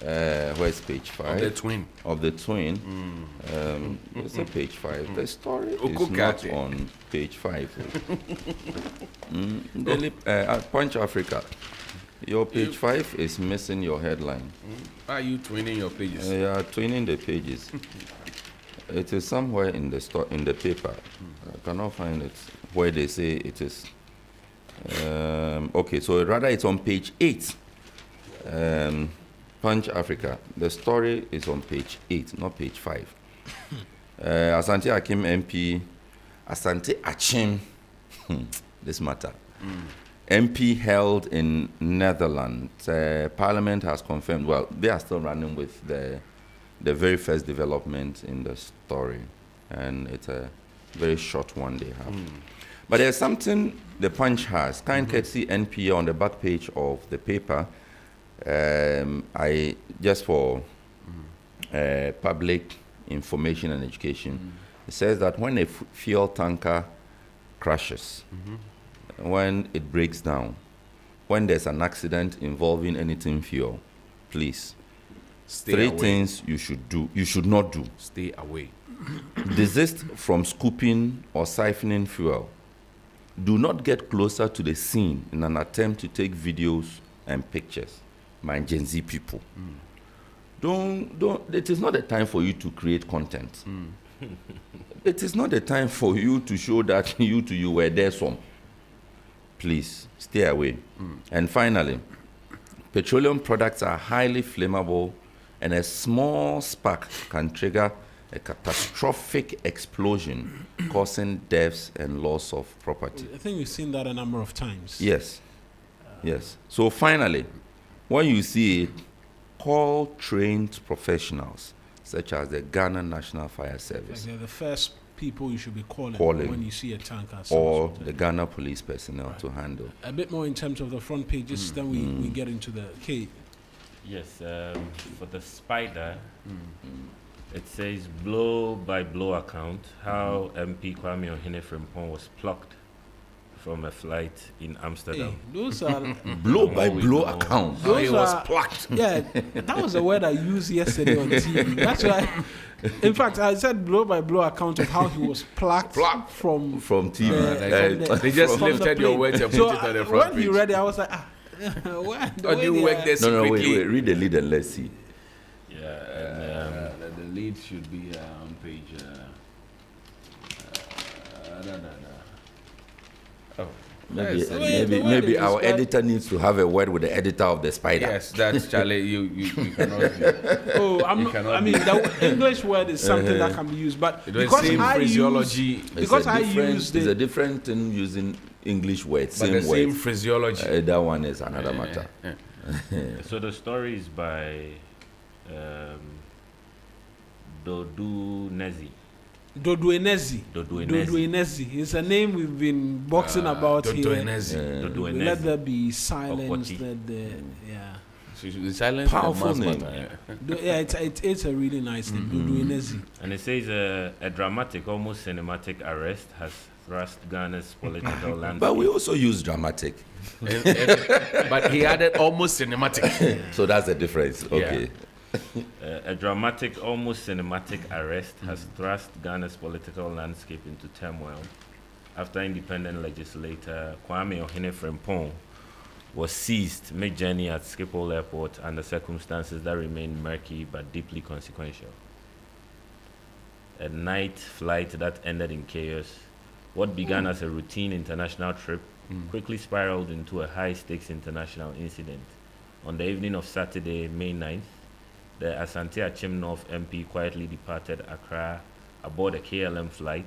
Where's page 5? Of the twin. Of the twin. It's on page 5. The story is not on page 5. Punch Africa. Your page 5 is missing your headline. Are you twinning your pages? You are twinning the pages. It is somewhere in the paper. I cannot find it where they say it is. Okay, so rather it's on page 8. Punch Africa. The story is on page 8, not page 5. Asante Hakim MP, Asante Achim, this matter. MP held in Netherlands. Parliament has confirmed, well, they are still running with the very first development in the story, and it's a very short one they have. But there's something the Punch has, kind courtesy NPA on the back page of the paper. I just for public information and education, it says that when a fuel tanker crashes, when it breaks down, when there's an accident involving anything fuel, please, Stay three away. things you should not do. Stay away. Desist from scooping or siphoning fuel. Do not get closer to the scene in an attempt to take videos and pictures. My Gen Z people. Don't, it is not a time for you to create content. It is not a time for you to show that you were there some. Please, stay away. And finally, petroleum products are highly flammable, and a small spark can trigger a catastrophic explosion, causing deaths and loss of property. I think we've seen that a number of times. Yes. Yes. So finally, when you see it, call trained professionals, such as the Ghana National Fire Service, Like they're the first people you should be calling when you see a tanker. or the Ghana police personnel to handle. A bit more in terms of the front pages, then we get into the K. Yes, for the Spider, it says blow-by-blow account how MP Kwame Ohene Frimpong was plucked from a flight in Amsterdam. Hey, those are Blow by blow account. How he those was are- plucked. yeah. That was the word I used yesterday on TV. That's why. In fact, I said blow by blow account of how he was plucked from From TV. They just from the lifted your plane. words and So put it on the front when he page. read it, I was like, why? Or do you work there No, secretly? wait. Read the lead and let's see. Yeah, and The lead should be on page. Maybe, Yes, maybe our editor needs to have a word with the editor of the Spider. Yes, that's Charlie. You cannot. Do. Oh, I'm You not, cannot I mean, the English word is something that can be used, but It was because same I phraseology. use, because I used It's a it, different thing using English words, But same the same words. phraseology. That one is another matter. so the story is by Dodu Nezi. Doduenezi. Doduenezi. Doduenezi. It's a name we've been boxing about Dodo here. Enezi. Doduenezi. Let there be silence. Okwoti. Let there, yeah. The silence. Powerful the mass name. matter. Yeah, it's a really nice name. Doduenezi. And it says a dramatic, almost cinematic arrest has thrust Ghana's political landscape. But we also use dramatic. But he added almost cinematic. So that's the difference. Okay. A dramatic, almost cinematic arrest has thrust Ghana's political landscape into turmoil after independent legislator Kwame Ohene Frimpong was seized mid-journey at Schiphol Airport under circumstances that remain murky but deeply consequential. A night flight that ended in chaos, what began as a routine international trip quickly spiraled into a high-stakes international incident. On the evening of Saturday, May 9th, the Asante Achim North MP quietly departed Accra aboard a KLM flight,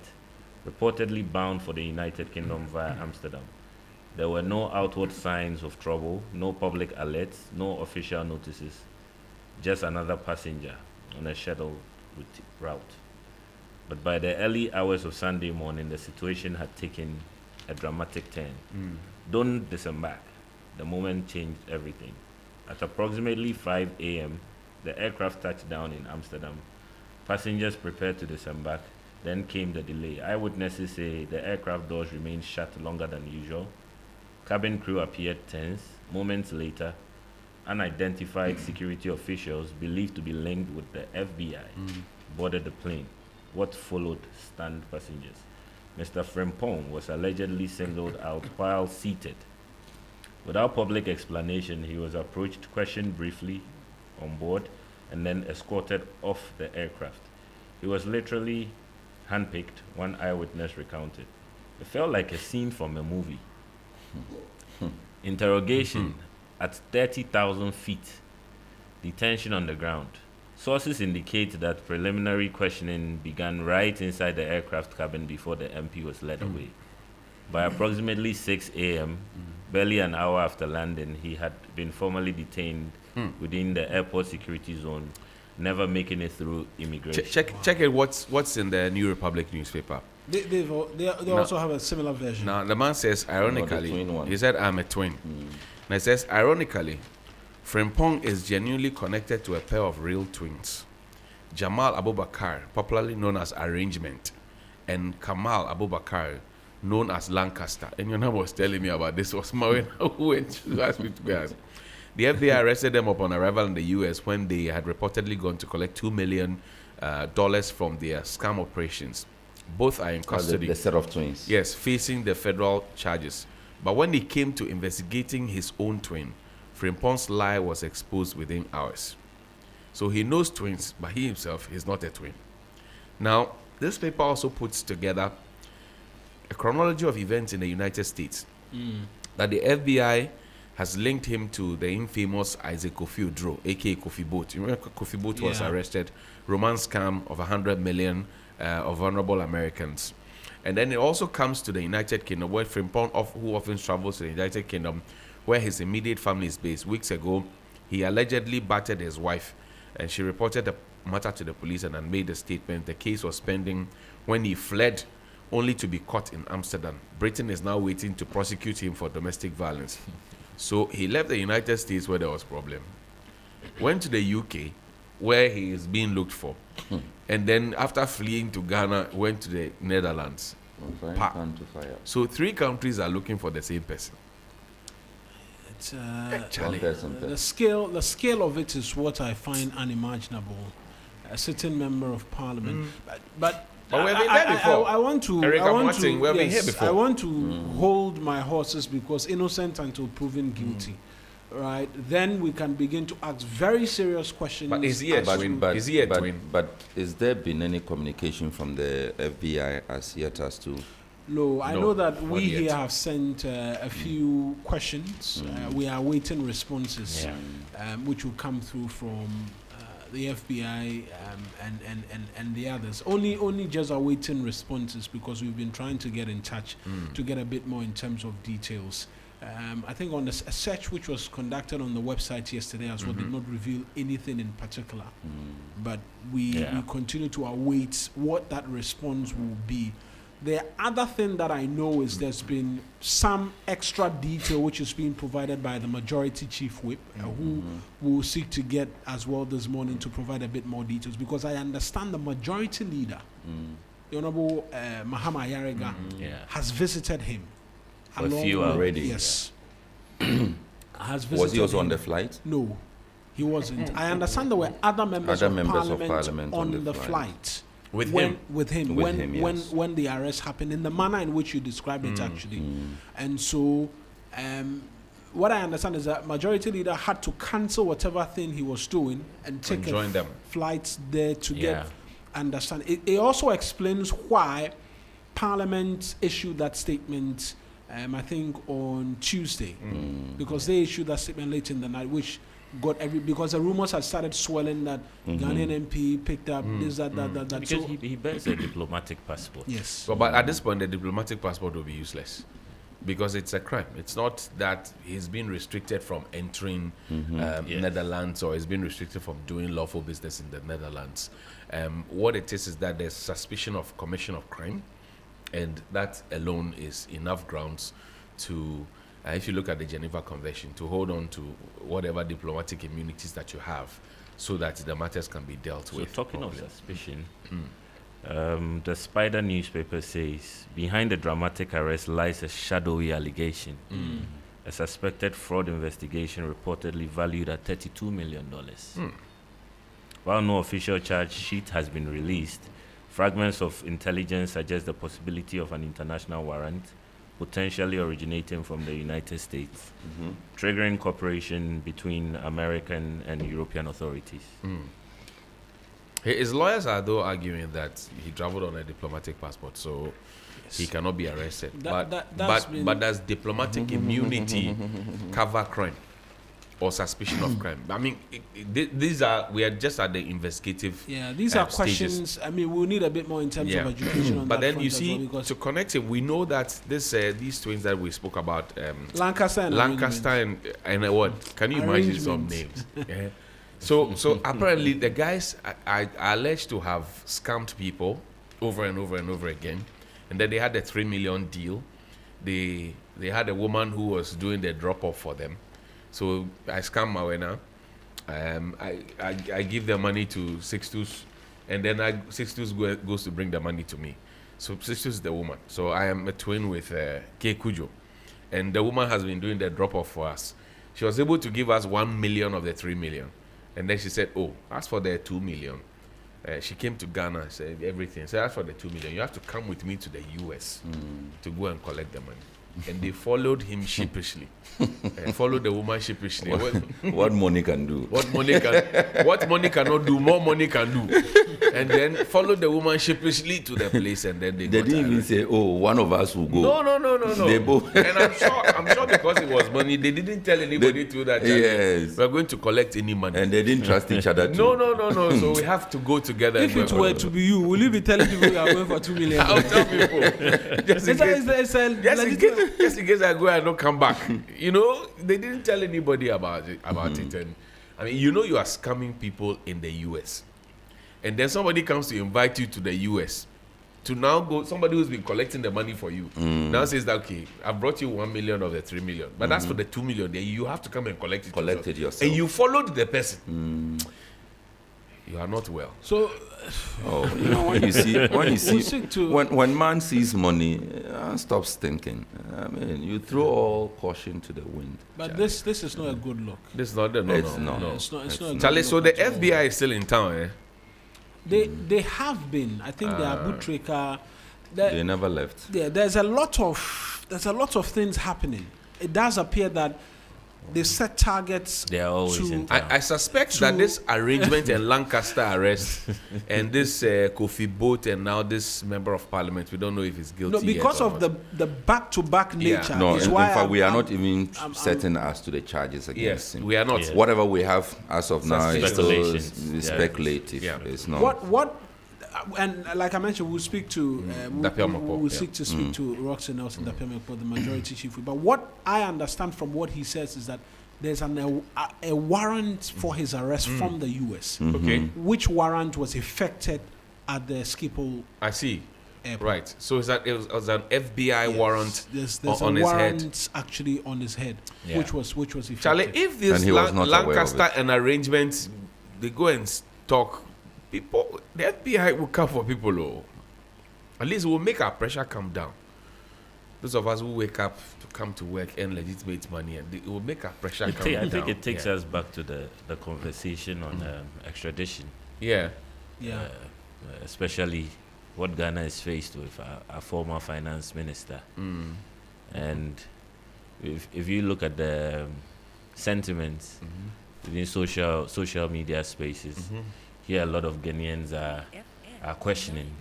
reportedly bound for the United Kingdom via Amsterdam. There were no outward signs of trouble, no public alerts, no official notices, just another passenger on a scheduled route. But by the early hours of Sunday morning, the situation had taken a dramatic turn. Don't disembark. The moment changed everything. At approximately 5 a.m., the aircraft touched down in Amsterdam. Passengers prepared to disembark. Then came the delay. Eyewitnesses say the aircraft doors remained shut longer than usual. Cabin crew appeared tense. Moments later, unidentified security officials believed to be linked with the FBI boarded the plane. What followed stunned passengers. Mr. Frimpong was allegedly singled out while seated. Without public explanation, he was approached, questioned briefly on board, and then escorted off the aircraft. He was literally handpicked, one eyewitness recounted. It felt like a scene from a movie. Interrogation at 30,000 feet. Detention on the ground. Sources indicate that preliminary questioning began right inside the aircraft cabin before the MP was led away. By approximately 6 a.m., barely an hour after landing, he had been formally detained within the airport security zone, never making it through immigration. Check it. What's in the New Republic newspaper? They also have a similar version. Now the man says, ironically, twin one. he said, "I'm a twin." And it says, ironically, Frimpong is genuinely connected to a pair of real twins, Jamal Abubakar, popularly known as Arrangement, and Kamal Abubakar, known as Lancaster. And your number was telling me about this. Was Marina who went to ask me to go. The FBI arrested them upon arrival in the U.S. when they had reportedly gone to collect $2 million from their scam operations. Both are in custody. The set of twins. Yes, facing the federal charges. But when it came to investigating his own twin, Frimpong's lie was exposed within hours. So he knows twins, but he himself is not a twin. Now, this paper also puts together a chronology of events in the United States that the FBI has linked him to the infamous Isaac Kofi Oduro, aka Kofi Boat. You remember Kofi Boat was arrested, romance scam of 100 million of vulnerable Americans. And then it also comes to the United Kingdom, where Frimpong, who often travels to the United Kingdom, where his immediate family is based. Weeks ago, he allegedly battered his wife, and she reported the matter to the police and made a statement. The case was pending when he fled, only to be caught in Amsterdam. Britain is now waiting to prosecute him for domestic violence. So he left the United States where there was problem, went to the UK, where he is being looked for, and then after fleeing to Ghana, went to the Netherlands. So 3 countries are looking for the same person. It's, the scale of it is what I find unimaginable. A certain member of parliament, but we've been there before. I want to. Erica I want Martin, to. we've been here before. I want to hold my horses because innocent until proven guilty. Right, then we can begin to ask very serious questions. But is he a twin? Is he a twin? But is there been any communication from the FBI as yet as to? No, I know that we yet. here have sent a few questions. We are waiting responses, which will come through from the FBI and the others. Only just awaiting responses because we've been trying to get in touch to get a bit more in terms of details. I think on a search which was conducted on the website yesterday as well did not reveal anything in particular. But we continue to await what that response will be. The other thing that I know is there's been some extra detail which is being provided by the majority chief whip, who will seek to get as well this morning to provide a bit more details, because I understand the majority leader, the Honorable Mahama Yarega, has visited him. For a few hours. Already. Yes. Has visited Was he also him. on the flight? No, he wasn't. I understand there were other members, of parliament on the flight. With when him? When the arrest happened, in the manner in which you described it actually. And so what I understand is that majority leader had to cancel whatever thing he was doing and take join them. flight there to get understand. It also explains why Parliament issued that statement I think on Tuesday, because they issued that statement late in the night, which got because the rumors had started swelling that Ghanaian MP picked up this, that. Because he bears a diplomatic passport. Yes. But at this point, the diplomatic passport will be useless. because it's a crime. It's not that he's been restricted from entering Netherlands, or he's been restricted from doing lawful business in the Netherlands. What it is that there's suspicion of commission of crime, and that alone is enough grounds to, if you look at the Geneva Convention, to hold on to whatever diplomatic immunities that you have, so that the matters can be dealt with. So talking of suspicion, the Spider newspaper says, behind the dramatic arrest lies a shadowy allegation. A suspected fraud investigation reportedly valued at $32 million. While no official charge sheet has been released, fragments of intelligence suggest the possibility of an international warrant, potentially originating from the United States, triggering cooperation between American and European authorities. His lawyers are though arguing that he traveled on a diplomatic passport, so he cannot be arrested. But does diplomatic immunity cover crime or suspicion of crime? I mean, we are just at the investigative. Yeah, these are stages. questions. I mean, we'll need a bit more in terms of education on but that then you front as see, well, because to connect it, we know that these twins that we spoke about, Lancaster and what? Can you imagine some names? Yeah. So apparently the guys are alleged to have scammed people over and over and over again, and then they had a $3 million deal. They had a woman who was doing the drop off for them. So I scam Mawena. I give the money to Sixtus, and then Sixtus goes to bring the money to me. So Sixtus is the woman. So I am a twin with K Kujo, and the woman has been doing the drop off for us. She was able to give us 1 million of the 3 million. And then she said, oh, as for the 2 million, she came to Ghana, said everything. Said, as for the 2 million, you have to come with me to the US to go and collect the money. And they followed him sheepishly. Followed the woman sheepishly. What money can do? What money cannot do, more money can do. And then followed the woman sheepishly to the place, and then they didn't even say, oh, one of us will go. No. They both. And I'm sure because it was money, they didn't tell anybody to that. Yes. We're going to collect any money. And they didn't trust each other too. No. So we have to go together. if it were to be you, will you be telling people you are going for 2 million? I'll tell people. Just in case I go and don't come back. You know, they didn't tell anybody about it. And I mean, you are scamming people in the US. And then somebody comes to invite you to the US to now go, somebody who's been collecting the money for you now says that, okay, I brought you 1 million of the 3 million, but that's for the 2 million. Then you have to come and collect it yourself. And you followed the person. You are not well. So, when man sees money, stops thinking. I mean, you throw all caution to the wind. But this is not a good look. This is not the It's not. It's not a good Charlie, so look the at all. FBI is still in town, eh? They have been. I think the Abu Trika. They never left. Yeah, there's a lot of things happening. It does appear that they set targets. They are always in town. I suspect that this arrangement and Lancaster arrest and this Kofi Boat and now this member of parliament, we don't know if he's guilty. No, because yet or of not. the back-to-back nature. No, is in why fact, we are I'm- not even I'm- certain as to the charges against Yes, him. we are not. Yeah. Whatever we have as of now is still Speculations. Yeah. speculative. Yeah. It's not. What and like I mentioned, we'll speak to Dapia Mokpo, we'll yeah. seek to speak to Roxy Nelson, Dapia Mokpo, the majority chief. But what I understand from what he says is that there's a warrant for his arrest from the US, Okay, which warrant was effected at the Schiphol I see. airport. Right. So is that it was an FBI warrant There's on a his warrant head? actually on his head, Yeah. which was effected. Charlie, if this And he was not aware of Lancaster it. and arrangements, they go and talk, people, the FBI will come for people. Oh. At least we'll make our pressure come down. Those of us who wake up to come to work and legitimate money, and it will make our pressure come down. I think it takes Yeah. us back to the conversation on extradition. Yeah. Yeah. Especially what Ghana is faced with, a former finance minister. And if you look at the sentiments within social media spaces, here a lot of Ghanaians are questioning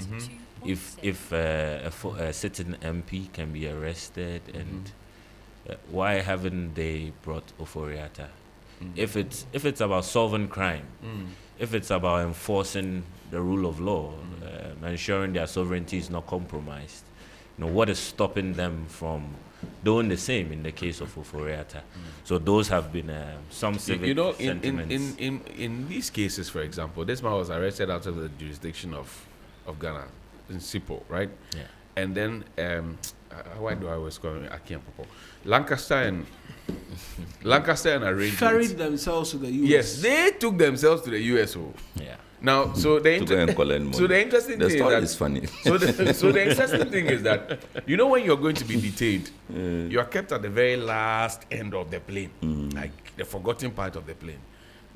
if a sitting MP can be arrested, and why haven't they brought Oforiatta? If it's about solving crime, if it's about enforcing the rule of law, ensuring their sovereignty is not compromised, what is stopping them from doing the same in the case of Ofori-Atta. So those have been some civic sentiments. In these cases, for example, this man was arrested out of the jurisdiction of Ghana, in Sipo, right? Yeah. And then, why do I always call him Akiampopo? Lancaster and arrangement. Ferried themselves to the US. Yes, they took themselves to the USO. Yeah. Now, so the interesting The thing story is is funny. so the interesting thing is that when you're going to be detained, you are kept at the very last end of the plane, like the forgotten part of the plane.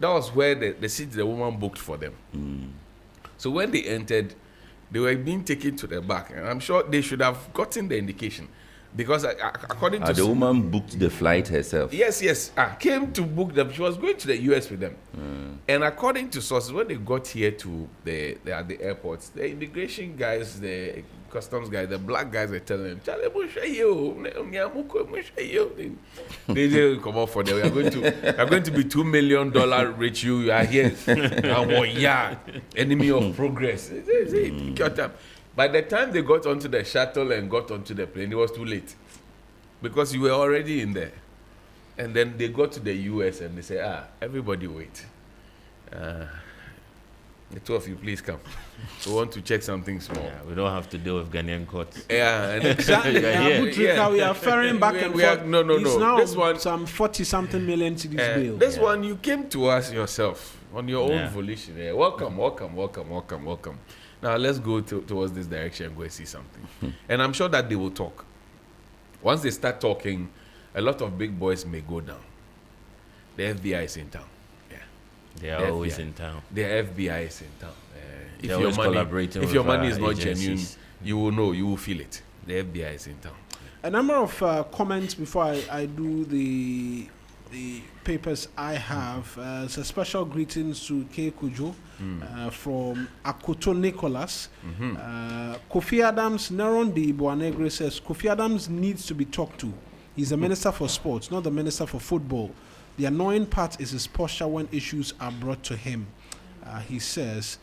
That was where the seat the woman booked for them. So when they entered, they were being taken to the back, and I'm sure they should have gotten the indication, because according to The woman booked the flight herself. Yes. Came to book them. She was going to the US with them. And according to sources, when they got here to at the airports, the immigration guys, the customs guys, the black guys were telling them, "Charlie, they didn't come out for them. We are going to be $2 million rich. You are here. Enemy of progress." Take your time. By the time they got onto the shuttle and got onto the plane, it was too late, because you were already in there. And then they got to the US and they say, everybody wait. The two of you, please come. We want to check something small. Yeah, we don't have to deal with Ghanaian courts. Yeah, and Exactly. Yeah. We are ferrying back and forth. No. He's now This one, some 40-something million cedis bail. this one, you came to us yourself on your own Yeah. volition. Yeah. Welcome. Now let's go towards this direction and go and see something. And I'm sure that they will talk. Once they start talking, a lot of big boys may go down. The FBI is in town. Yeah. They are The always FBI. in town. The FBI is in town. They're always collaborating if your with money is not agencies. genuine, you will know, you will feel it. The FBI is in town. A number of comments before I do the papers I have. It's a special greetings to K. Kujo from Akoto Nicholas. Kofi Adams, Neron de Boanegre says, Kofi Adams needs to be talked to. He's the Minister for Sports, not the Minister for Football. The annoying part is his posture when issues are brought to him. He says,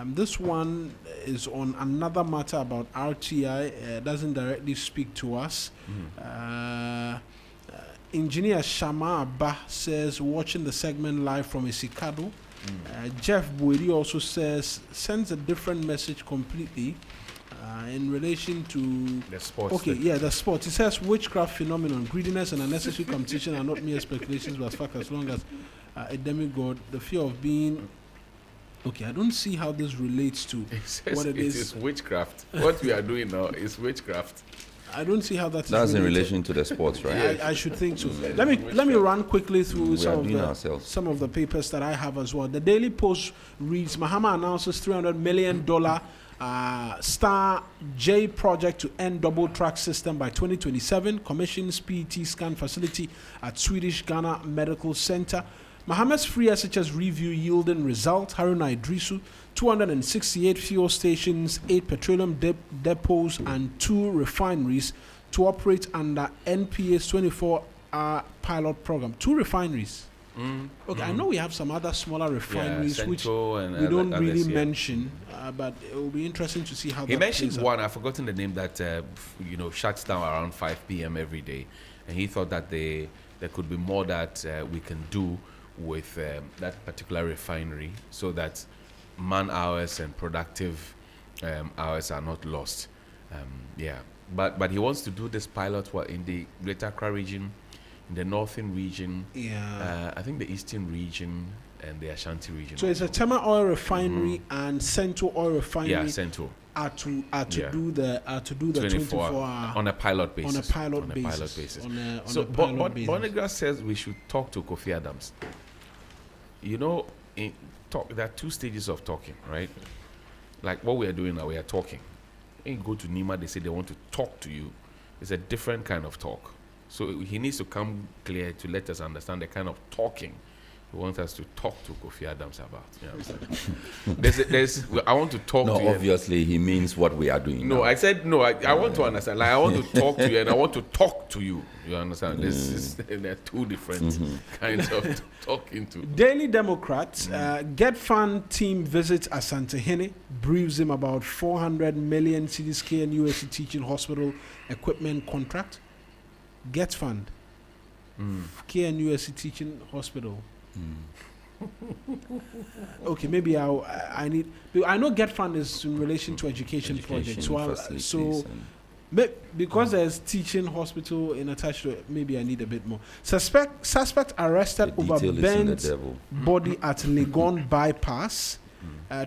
this one is on another matter about RTI, doesn't directly speak to us. Engineer Shama Abba says, watching the segment live from Isikado. Jeff Bueri also says, sends a different message completely in relation to The sports. okay, yeah, the sport. It says witchcraft phenomenon, greediness and unnecessary competition are not mere speculations, but fact as long as a demigod, the fear of being. Okay, I don't see how this relates to It says what it it is. is witchcraft. What we are doing now is witchcraft. I don't see how that is That's in related. relation to the sports, right? I should think so. Let me run quickly through We are some doing ourselves. of the papers that I have as well. The Daily Post reads, Mahama announces $300 million Star J project to end double track system by 2027. Commissions PET scan facility at Swedish Ghana Medical Center. Mohammed's free SHS review yielding result. Haruna Idrisu, 268 fuel stations, 8 petroleum depots, and 2 refineries to operate under NPA's 24-hour pilot program. 2 refineries. Okay, I know we have some other smaller refineries which Central and we don't others, really yeah. mention, but it will be interesting to see how He that mentioned plays out. one, I've forgotten the name, that shuts down around 5 p.m. every day, and he thought that there could be more that we can do with that particular refinery, so that man hours and productive hours are not lost. But he wants to do this pilot in the Greater Accra region, in the northern region, I think the eastern region, and the Ashanti region. So it's a Tema Oil Refinery and Central Oil Refinery. Yeah, Central. Are to Yeah. do the 24 hour on a pilot basis. on a pilot basis. So a pilot basis. Bonegra says we should talk to Kofi Adams. There are 2 stages of talking, right? Like what we are doing now, we are talking. When you go to Nima, they say they want to talk to you. It's a different kind of talk. So he needs to come clear to let us understand the kind of talking He wants us to talk to Kofi Adams about. You know what I'm saying? I want to talk No, to you. obviously he means what we are doing. No, now. I said no. I want to understand. Like I want to talk to you, and I want to talk to you. You understand? They're two different kinds of talking to. Daily Democrat, Get Fund team visits Asantehene, briefs him about 400 million cedis KNUST teaching hospital equipment contract. Get Fund, KNUST teaching hospital. Okay, maybe I need. I know Get Fund is in relation to education projects. facilities So because there's teaching hospital in attached to it, maybe I need a bit more. Suspect arrested the over detail is in the burnt devil. body at Legon bypass.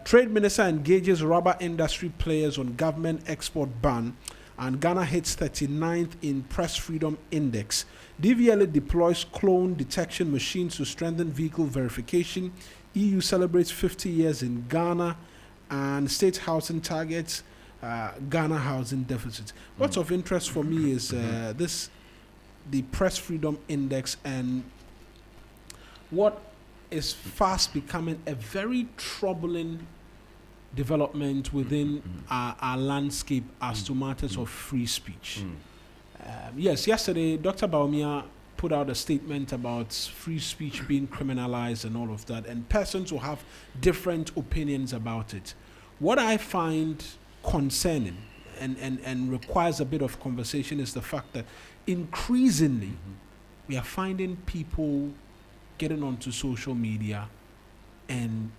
Trade Minister engages rubber industry players on government export ban, and Ghana hits 39th in Press Freedom Index. DVLA deploys clone detection machines to strengthen vehicle verification. EU celebrates 50 years in Ghana, and state housing targets Ghana housing deficit. What's of interest for me is the Press Freedom Index, and what is fast becoming a very troubling development within our landscape as to matters of free speech. Yes, yesterday Dr. Baumia put out a statement about free speech being criminalized and all of that, and persons will have different opinions about it. What I find concerning and requires a bit of conversation is the fact that increasingly we are finding people getting onto social media and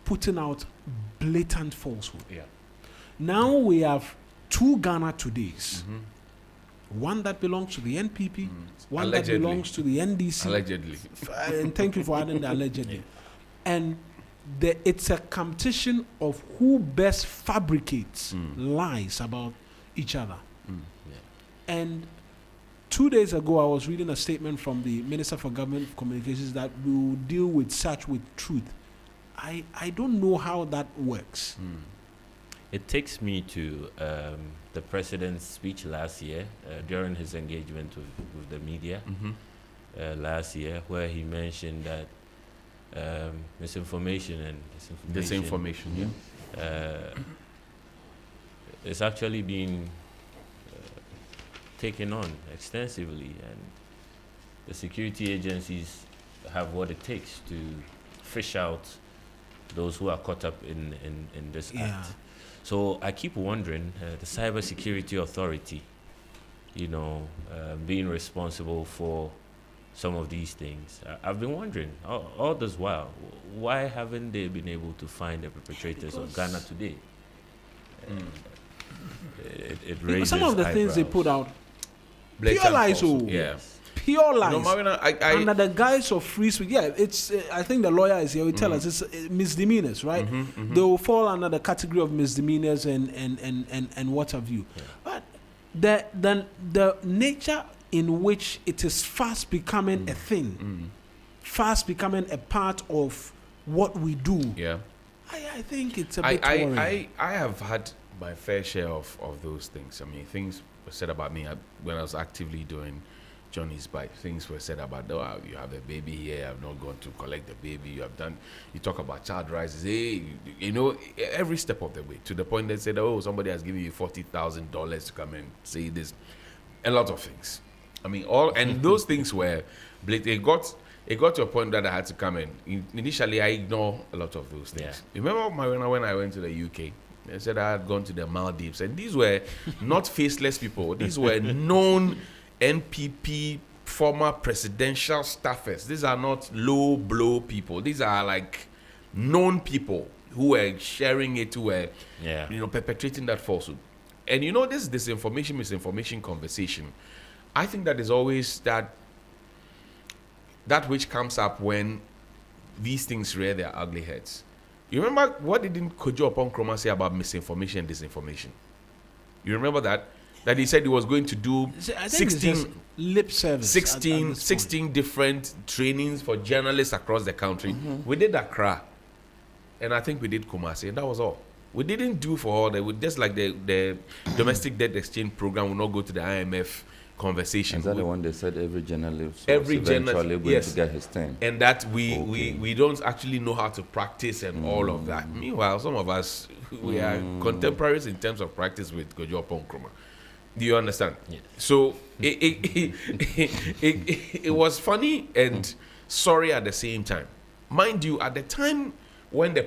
putting out blatant falsehood. Yeah. Now we have two Ghana Todays. One that belongs to the NPP, one Allegedly. that belongs to the NDC. Allegedly. And thank you for adding the allegedly. And it's a competition of who best fabricates lies about each other. And 2 days ago, I was reading a statement from the Minister for Government Communications that we will deal with such with truth. I don't know how that works. It takes me to the president's speech last year during his engagement with the media last year, where he mentioned that misinformation and Disinformation, is actually being taken on extensively, and the security agencies have what it takes to fish out those who are caught up in this act. So I keep wondering, the Cybersecurity Authority, being responsible for some of these things. I've been wondering all this while, why haven't they been able to find the perpetrators of Ghana today? It raises Some of the things they eyebrows. put out, Blatant pure lies, falsehood. oh. Yeah. pure lies. No, Marina, Under the guise of free speech, it's. I think the lawyer is here. Will tell us it's misdemeanors, right? They will fall under the category of misdemeanors and what have you. But the nature in which it is fast becoming a thing, fast becoming a part of what we do. Yeah. I think it's a bit worrying. I have had my fair share of those things. I mean, things were said about me when I was actively doing Johnny's Bike. Things were said about, you have a baby here, you have not gone to collect the baby, you talk about child rights, hey, every step of the way, to the point they said, somebody has given you $40,000 to come and say this. A lot of things. I mean, and those things were, it got to a point that I had to come in. Initially, I ignored a lot of those things. Yeah. Remember when I went to the UK? They said I had gone to the Maldives, and these were not faceless people. These were known NPP former presidential staffers. These are not low blow people. These are like known people who were sharing it, who were perpetrating that falsehood. And this misinformation conversation, I think that is always that which comes up when these things rear their ugly heads. You remember what didn't Kojo Upon Nkrumah say about misinformation and disinformation? You remember that? That he said he was going to do I think it's just lip service. 16 different trainings for journalists across the country. We did Accra, and I think we did Kumasi, and that was all. We didn't do for all that. We just like the domestic debt exchange program will not go to the IMF conversation. Is that the one they said every journalist was Every eventually journalist, going yes. to get his turn? And that we Okay. don't actually know how to practice and all of that. Meanwhile, some of us, we are contemporaries in terms of practice with Kojo Nkrumah. Do you understand? Yes. So it was funny and sorry at the same time. Mind you, at the time when the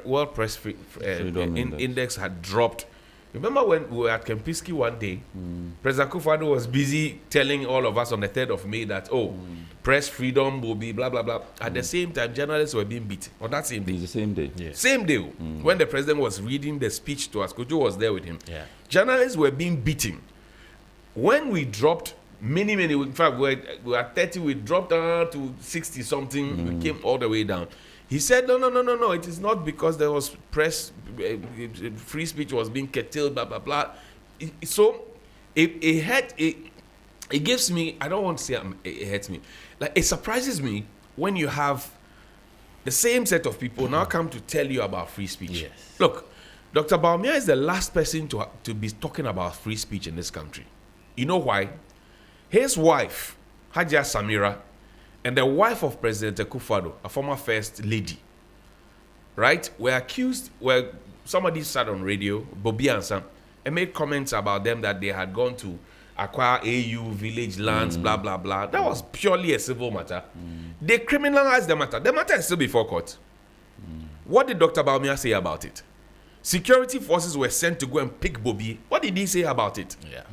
World Press Freedom Index had dropped, remember when we were at Kempinski one day, President Akufo-Addo was busy telling all of us on the 3rd of May that, press freedom will be blah, blah, blah. At the same time, journalists were being beaten on that same day. It's the same day. Yes. Same day, when the president was reading the speech to us, Kojo was there with him. Yeah. Journalists were being beaten. When we dropped many, in fact, we were at 30, we dropped down to 60 something, we came all the way down. He said, no, it is not because there was press, free speech was being curtailed, blah, blah, blah. So it gives me, I don't want to say it hurts me, like it surprises me when you have the same set of people now come to tell you about free speech. Yes. Look, Dr. Bawumia is the last person to be talking about free speech in this country. You know why? His wife, Hajia Samira, and the wife of President Akufo-Addo, a former first lady, right, were accused, somebody sat on radio, Bobby Ansam, and made comments about them that they had gone to acquire AU village lands, blah, blah, blah. That was purely a civil matter. They criminalized the matter. The matter is still before court. What did Dr. Bawumia say about it? Security forces were sent to go and pick Bobby. What did he say about it? Yeah.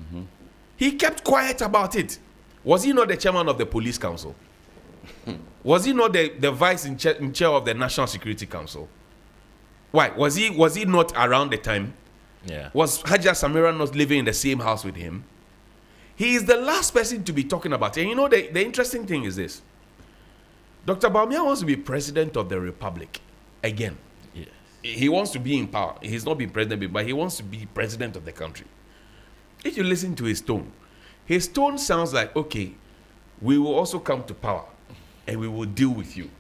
He kept quiet about it. Was he not the chairman of the police council? Was he not the vice in chair of the National Security Council? Why? Was he not around the time? Yeah. Was Hajia Samira not living in the same house with him? He is the last person to be talking about it. And you know, the interesting thing is this. Dr. Bawumia wants to be president of the republic again. Yes. He wants to be in power. He's not being president, but he wants to be president of the country. If you listen to his tone sounds like, okay, we will also come to power and we will deal with you.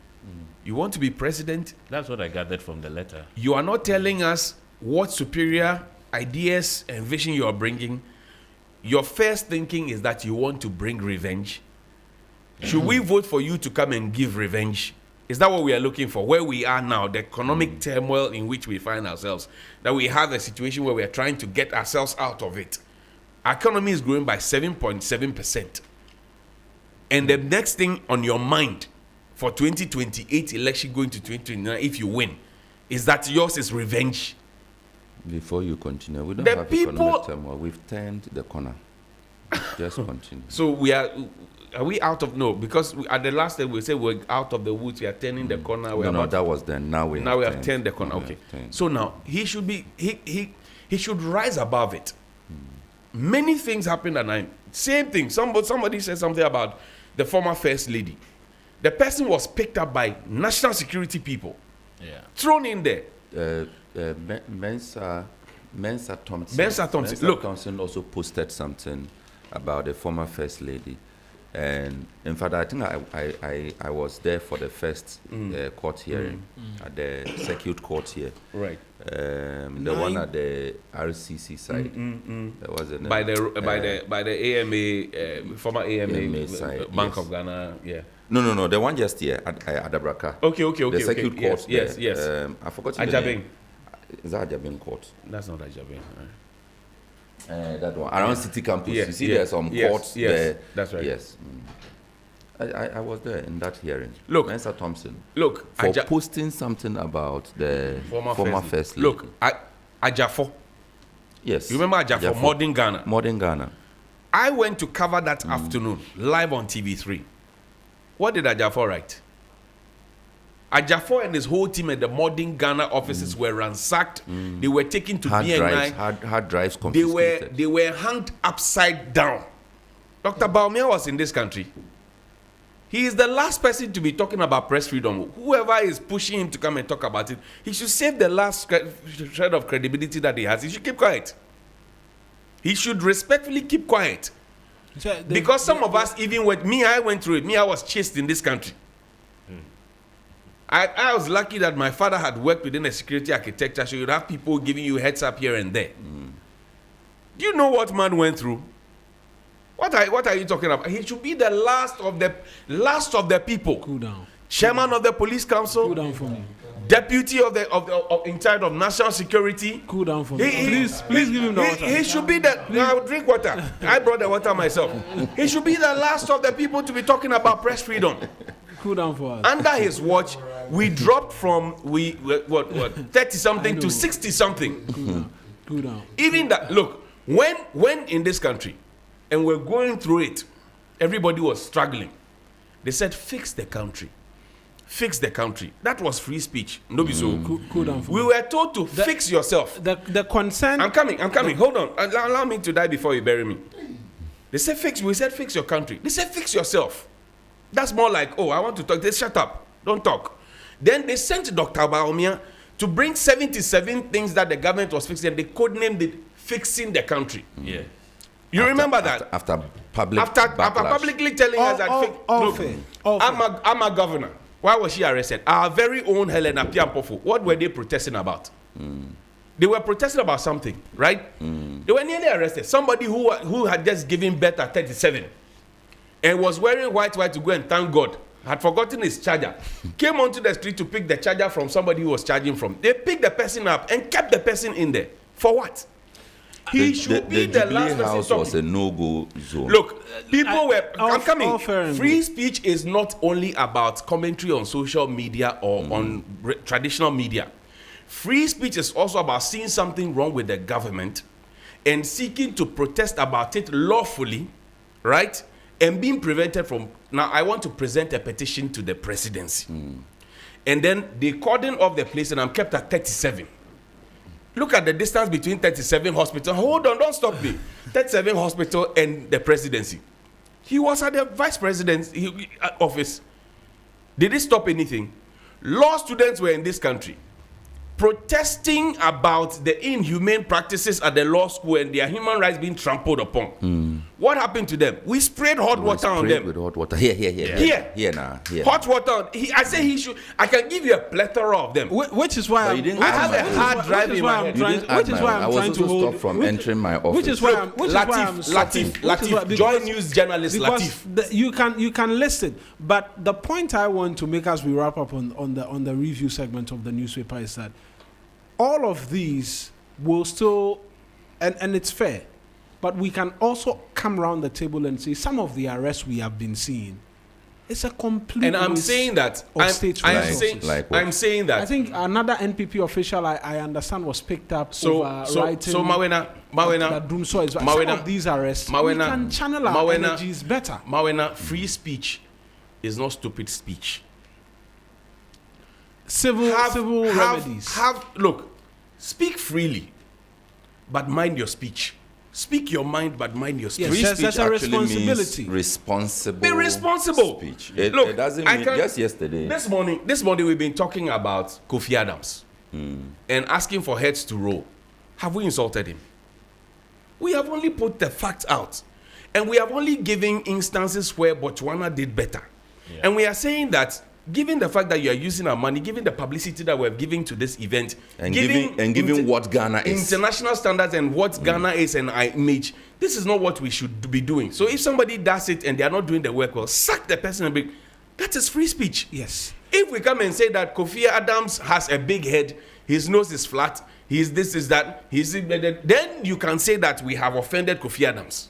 You want to be president? That's what I gathered from the letter. You are not telling us what superior ideas and vision you are bringing. Your first thinking is that you want to bring revenge. Should we vote for you to come and give revenge? Is that what we are looking for? Where we are now, the economic turmoil in which we find ourselves, that we have a situation where we are trying to get ourselves out of it. Our economy is growing by 7.7%. And the next thing on your mind for 2028 election going to 2029, if you win, is that yours is revenge. Before you continue, we don't The have people- economic turmoil. We've turned the corner. Just continue. So are we out of, no, because at the last time we said we're out of the woods, we are turning the corner. No, that was then. Now we have turned the corner. Now we Okay. have turned. So now he should be, he should rise above it. Many things happened and same thing. Somebody said something about the former first lady. The person was picked up by national security people, Yeah. thrown in there. Mensa Thompson. Mensa Thompson. Look. Thompson also posted something about the former first lady, and in fact, I think I was there for the first court hearing at the circuit court here. Right. The one at the RCC side. There was By the AMA, former AMA side, Bank yes. of Ghana. Yeah. No, the one just here at Adabraka. Okay. The circuit court. Yes. there. Yes. I forgot the Ajabing. name. Is that Ajabing Court? That's not Ajabing. That one around City Campus. Yeah, You see, yeah, there's some yes, courts yes, there. that's right. Yes. I was there in that hearing. Look, Mensa Thompson. Look, for posting something about the former first lady. Look, Ajafo. Yes. You remember Ajafo, Modern Ghana? Modern Ghana. I went to cover that afternoon live on TV3. What did Ajafo write? Ajafo and his whole team at the Modern Ghana offices were ransacked. They were taken to BNI. Hard drives confiscated. They were hanged upside down. Dr. Bawumia was in this country. He is the last person to be talking about press freedom. Whoever is pushing him to come and talk about it, he should save the last shred of credibility that he has. He should keep quiet. He should respectfully keep quiet. Because some of us, even with me, I went through it. I was chased in this country. I was lucky that my father had worked within a security architecture, so you'd have people giving you heads up here and there. Do you know what man went through? what are you talking about? He should be the last of the people. Cool down. Chairman of the police council, Cool down for me. deputy of in charge of national security. Cool down for me. Please give him the water. He should be the. Now drink water. I brought the water myself. He should be the last of the people to be talking about press freedom. Cool down for us. Under his watch, we dropped from 30 something to 60 something. Cool down. Cool down. Even that, look, when in this country, and we're going through it, everybody was struggling. They said, fix the country. Fix the country. That was free speech. No be so. Cool down for We me. were told to fix yourself. The concern. I'm coming. Hold on. Allow me to die before you bury me. They said fix. We said fix your country. They said fix yourself. That's more like, oh, I want to talk. They shut up. Don't talk. Then they sent Dr. Baumia to bring 77 things that the government was fixing. They codenamed it fixing the country. Yeah. You remember that? After public After backlash. publicly telling us that all fair. All fair. I'm a governor. Why was she arrested? Our very own Helena Piampofu. What were they protesting about? They were protesting about something, right? They were nearly arrested. Somebody who had just given birth at 37 and was wearing white to go and thank God, had forgotten his charger, came onto the street to pick the charger from somebody who was charging from. They picked the person up and kept the person in there. For what? He should be the Jubilee last person House talking. was a no-go zone. Look, people were. I'm all coming. fair and Free speech is not only about commentary on social media or on traditional media. Free speech is also about seeing something wrong with the government and seeking to protest about it lawfully, right? And being prevented from. Now, I want to present a petition to the presidency. And then they cordon off the place, and I'm kept at 37. Look at the distance between 37 hospital. Hold on, don't stop me. 37 hospital and the presidency. He was at the vice president's office. Did it stop anything? Law students were in this country protesting about the inhumane practices at the law school and their human rights being trampled upon. What happened to them? We sprayed hot water on them. With hot water. Here. Here. Hot water. I say he should. I can give you a plethora of them. Which is why But you didn't I have answer a my- hard drive in my head. You didn't Which is ask why my- I'm I was trying to also hold. stopped from entering my office. Which is why I'm. Which is why I'm stopping. Latif, Joy News journalist Latif. You can list it, but the point I want to make as we wrap up on the review segment of the newspaper is that all of these will still, and it's fair, but we can also come around the table and say some of the arrests we have been seeing, it's a complete. And I'm waste saying that of state resources. I'm saying that. I think another NPP official I understand was picked up So writing Mawena, that Dumso is. Some Mawena- of these arrests, we Mawena- can channel our Mawena- energies better. Mawena, free speech is not stupid speech. Civil remedies. Look, speak freely, but mind your speech. Speak your mind, but mind your speech. Yes, Free that's speech a actually responsibility. means responsible. Be responsible. Speech. Look, It doesn't I mean can- just yesterday. This morning we've been talking about Kofi Adams and asking for heads to roll. Have we insulted him? We have only put the facts out, and we have only given instances where Botswana did better. Yeah. And we are saying that, given the fact that you are using our money, given the publicity that we're giving to this event, And giving what Ghana is. international standards and what Ghana is and our image, this is not what we should be doing. So if somebody does it and they are not doing the work well, sack the person and be, that is free speech. Yes. If we come and say that Kofi Adams has a big head, his nose is flat, he's this, is that, then you can say that we have offended Kofi Adams.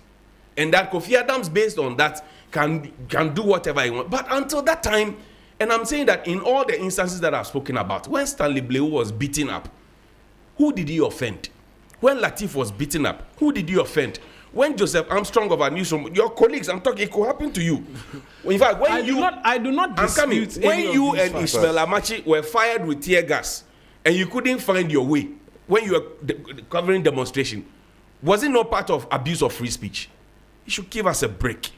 And that Kofi Adams, based on that, can do whatever he wants. But until that time, and I'm saying that in all the instances that I've spoken about, when Stanley Bleu was beaten up, who did he offend? When Latif was beaten up, who did he offend? When Joseph Armstrong of our newsroom, your colleagues, I'm talking, it could happen to you. In fact, when I do not I'm coming. dispute When any of you these and facts. Ismail Amachi were fired with tear gas and you couldn't find your way when you were covering demonstration, was it not part of abuse of free speech? You should give us a break.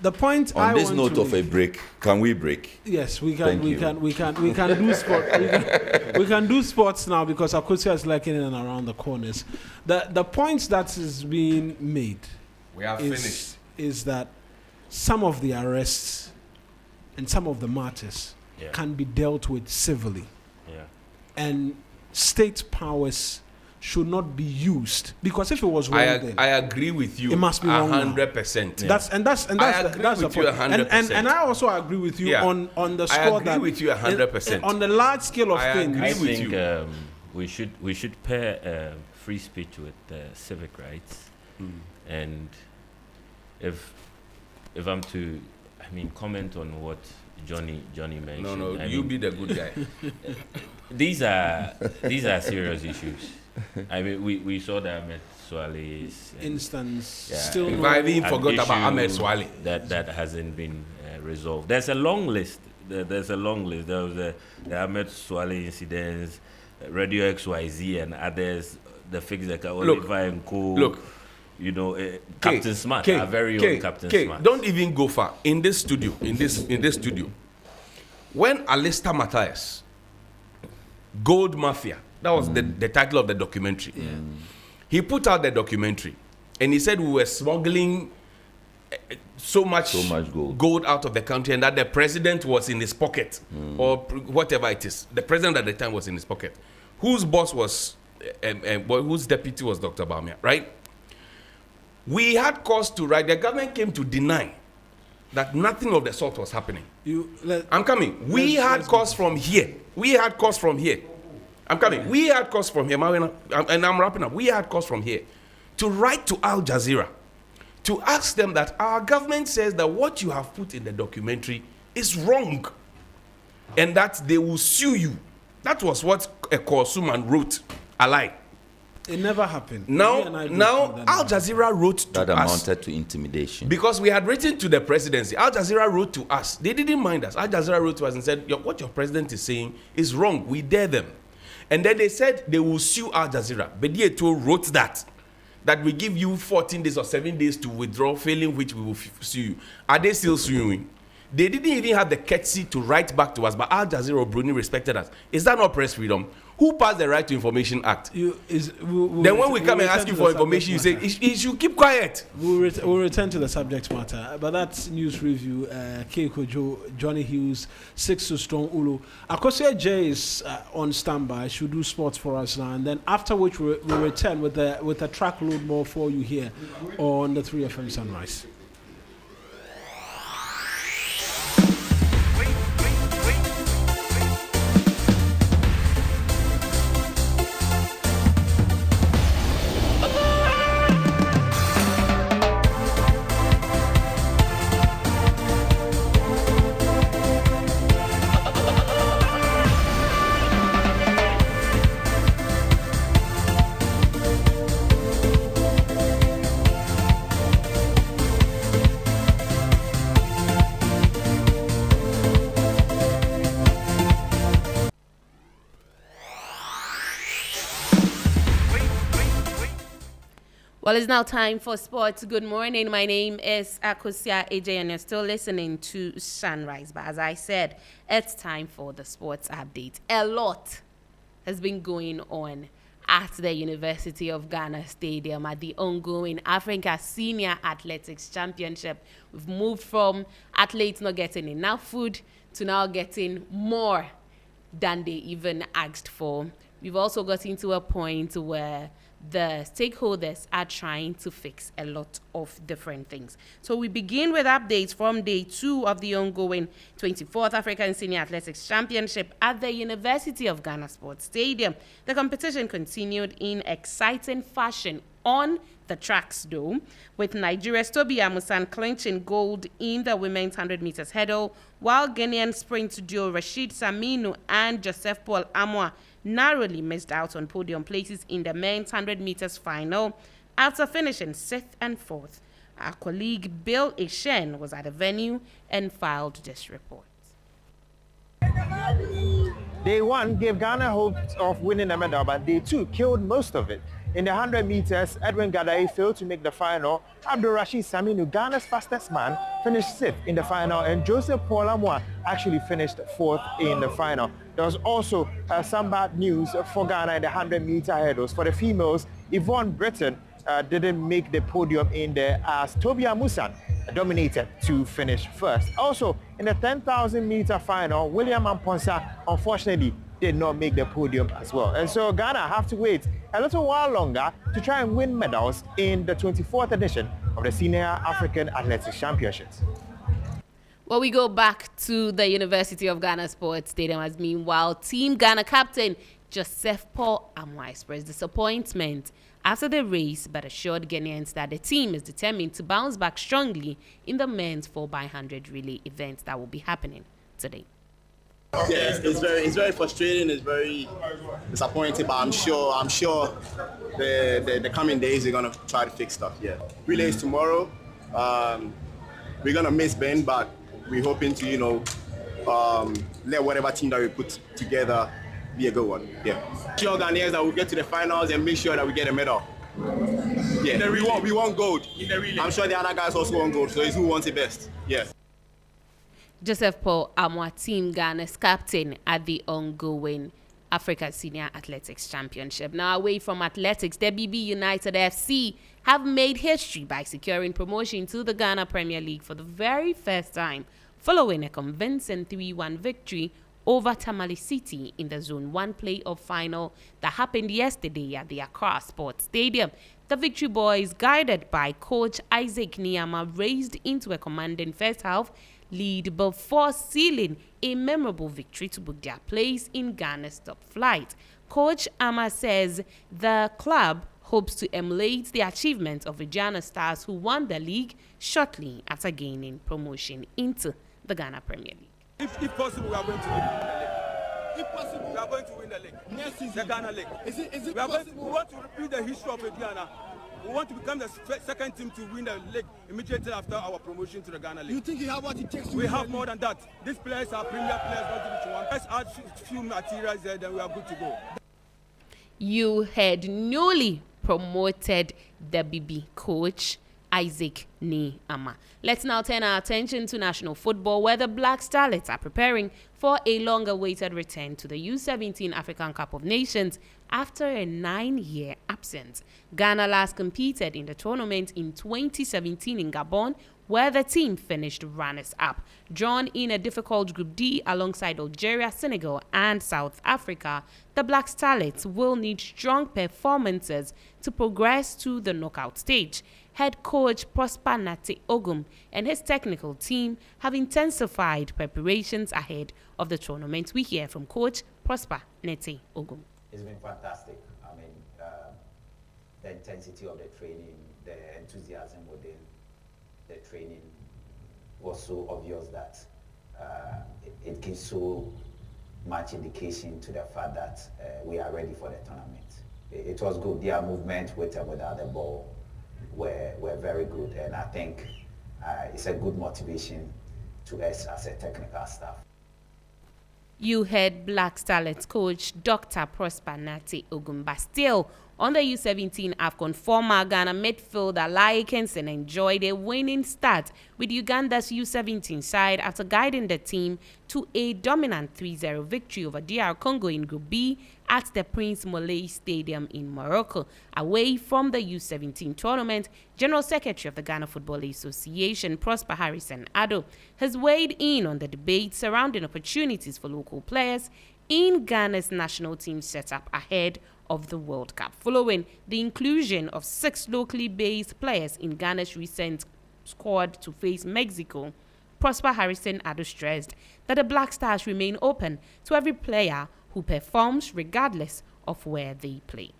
The point On I this want note to of a break, can we break? Yes, we can. Thank We you. can. We can do sport. We can do sports now because Akosia is like in and around the corners. The point that is being made We are is that some of the arrests and some of the matters Yeah. can be dealt with civilly, Yeah. and state powers should not be used, because if it was wrong, then I agree with you. it must be wrong now. 100%. That's I agree the with you point. 100%. And I also agree with you Yeah. on the I score agree that with you 100%. on the large scale of I things. agree I with think you. we should pair free speech with civic rights, and if I'm to, comment on what Johnny mentioned. No, I you mean, be the good guy. these are serious issues. We saw that Ahmed Swale's instance Yeah. still If no, I even an forgot about issue Ahmed Swale. that hasn't been resolved. There's a long list. There's a long list. There was the Ahmed Swale incidents, Radio XYZ, and others. The fix the Oliver and Co. Look. Captain Smart, our very own Captain Smart. Don't even go far. In this studio, when Alistair Matthias, Gold Mafia, that was the title of the documentary. Yeah. He put out the documentary, and he said we were smuggling so much gold out of the country, and that the president was in his pocket, or whatever it is. The president at the time was in his pocket. Whose boss was, whose deputy was Dr. Bawumia, right? We had cause to write. The government came to deny that nothing of the sort was happening. I'm coming. We had cause from here. I'm coming. We had cause from here. And I'm wrapping up. We had cause from here to write to Al Jazeera to ask them that our government says that what you have put in the documentary is wrong and that they will sue you. That was what Eko Suman wrote. A lie. It never happened. Now Al Jazeera wrote to us. That amounted to intimidation. Because we had written to the presidency. Al Jazeera wrote to us. They didn't mind us. Al Jazeera wrote to us and said, what your president is saying is wrong. We dare them. And then they said they will sue Al Jazeera. Bedieto wrote that we give you 14 days or 7 days to withdraw, failing which we will sue you. Are they still suing? They didn't even have the courtesy to write back to us, but Al Jazeera or Brunei respected us. Is that not press freedom? Who passed the Right to Information Act? Then when we come and ask you for information, you say, you should keep quiet. We'll return to the subject matter. But that's news review. Keiko Joe, Johnny Hughes, 6 to Strong Ulu. Akosia J is on standby. She'll do sports for us now. And then after which we'll return with a track load more for you here on the 3FM Sunrise. Well, it's now time for sports. Good morning. My name is Akosia AJ, and you're still listening to Sunrise. But as I said, it's time for the sports update. A lot has been going on at the University of Ghana Stadium at the ongoing Africa Senior Athletics Championship. We've moved from athletes not getting enough food to now getting more than they even asked for. We've also gotten to a point where the stakeholders are trying to fix a lot of different things. So we begin with updates from day 2 of the ongoing 24th African Senior Athletics Championship at the University of Ghana Sports Stadium. The competition continued in exciting fashion on the tracks though, with Nigeria's Tobi Amusan clinching gold in the women's 100 meters hurdle, while Ghanaian sprint duo Rashid Saminu and Joseph Paul Amwa narrowly missed out on podium places in the men's 100 meters final after finishing 6th and 4th. Our colleague Bill Ishen was at the venue and filed this report. Day 1 gave Ghana hopes of winning a medal, but day 2 killed most of it. In the 100 meters, Edwin Gadai failed to make the final. Abdul Rashid Saminu, Ghana's fastest man, finished 6th in the final, and Joseph Paul Amwa actually finished 4th in the final. There was also some bad news for Ghana in the 100-meter hurdles. For the females, Yvonne Britton didn't make the podium in there as Tobi Amusan dominated to finish first. Also, in the 10,000-meter final, William Amponsa unfortunately did not make the podium as well. And so Ghana have to wait a little while longer to try and win medals in the 24th edition of the Senior African Athletics Championships. Well, we go back to the University of Ghana Sports Stadium as meanwhile, Team Ghana captain Joseph Paul Amoah expressed disappointment after the race, but assured Ghanaians that the team is determined to bounce back strongly in the men's 4x100 relay event that will be happening today. Yeah, it's very frustrating. It's very disappointing, but I'm sure the coming days they're gonna try to fix stuff. Yeah, relays tomorrow. We're gonna miss Ben, but we're hoping to let whatever team that we put together be a good one. Yeah, sure Ghanaians that we'll get to the finals and make sure that we get a medal. Yeah, we want gold. I'm sure the other guys also want gold, so it's who wants it best. Yeah. Joseph Paul Amoah, Team Ghana's captain at the ongoing Africa Senior Athletics Championship. Now, away from athletics, the BB United FC have made history by securing promotion to the Ghana Premier League for the very first time, following a convincing 3-1 victory over Tamale City in the Zone 1 playoff final that happened yesterday at the Accra Sports Stadium. The Victory Boys, guided by coach Isaac Niyama, raced into a commanding first half lead before sealing a memorable victory to book their place in Ghana's top flight. Coach Ama says the club hopes to emulate the achievement of Regina Stars, who won the league shortly after gaining promotion into the Ghana Premier League. If possible, we are going to win the league. If possible, we are going to win the league. Next season, the Ghana League. Is it possible? We want to repeat the history of Ghana. We want to become the second team to win the league immediately after our promotion to the Ghana League. You think you have what it takes to win? We have more than that. These players are premier players, not division one. Let's add few materials there, then we are good to go. You had newly promoted the BB coach Isaac Niyama. Let's now turn our attention to national football, where the Black Starlets are preparing for a long-awaited return to the U17 African Cup of Nations after a 9-year absence. Ghana last competed in the tournament in 2017 in Gabon, where the team finished runners-up. Drawn in a difficult Group D alongside Algeria, Senegal, and South Africa, the Black Starlets will need strong performances to progress to the knockout stage. Head coach Prosper Nate Ogum and his technical team have intensified preparations ahead of the tournament. We hear from coach Prosper Nate Ogum. It's been fantastic. I mean, the intensity of the training, the enthusiasm within the training was so obvious that it gives so much indication to the fact that we are ready for the tournament. It was good. Their movement with and without the ball were very good, and I think it's a good motivation to us as a technical staff. You heard Black Starlets coach Dr. Prosper Nate Ogum. Still, on the U17 AFCON, former Ghana midfielder Lai Kenson enjoyed a winning start with Uganda's U17 side after guiding the team to a dominant 3-0 victory over DR Congo in Group B at the Prince Moulay Stadium in Morocco. Away from the U17 tournament, General Secretary of the Ghana Football Association, Prosper Harrison Addo, has weighed in on the debate surrounding opportunities for local players in Ghana's national team setup ahead of the World Cup. Following the inclusion of 6 locally based players in Ghana's recent squad to face Mexico, Prosper Harrison Addo stressed that the Black Stars remain open to every player who performs regardless of where they play.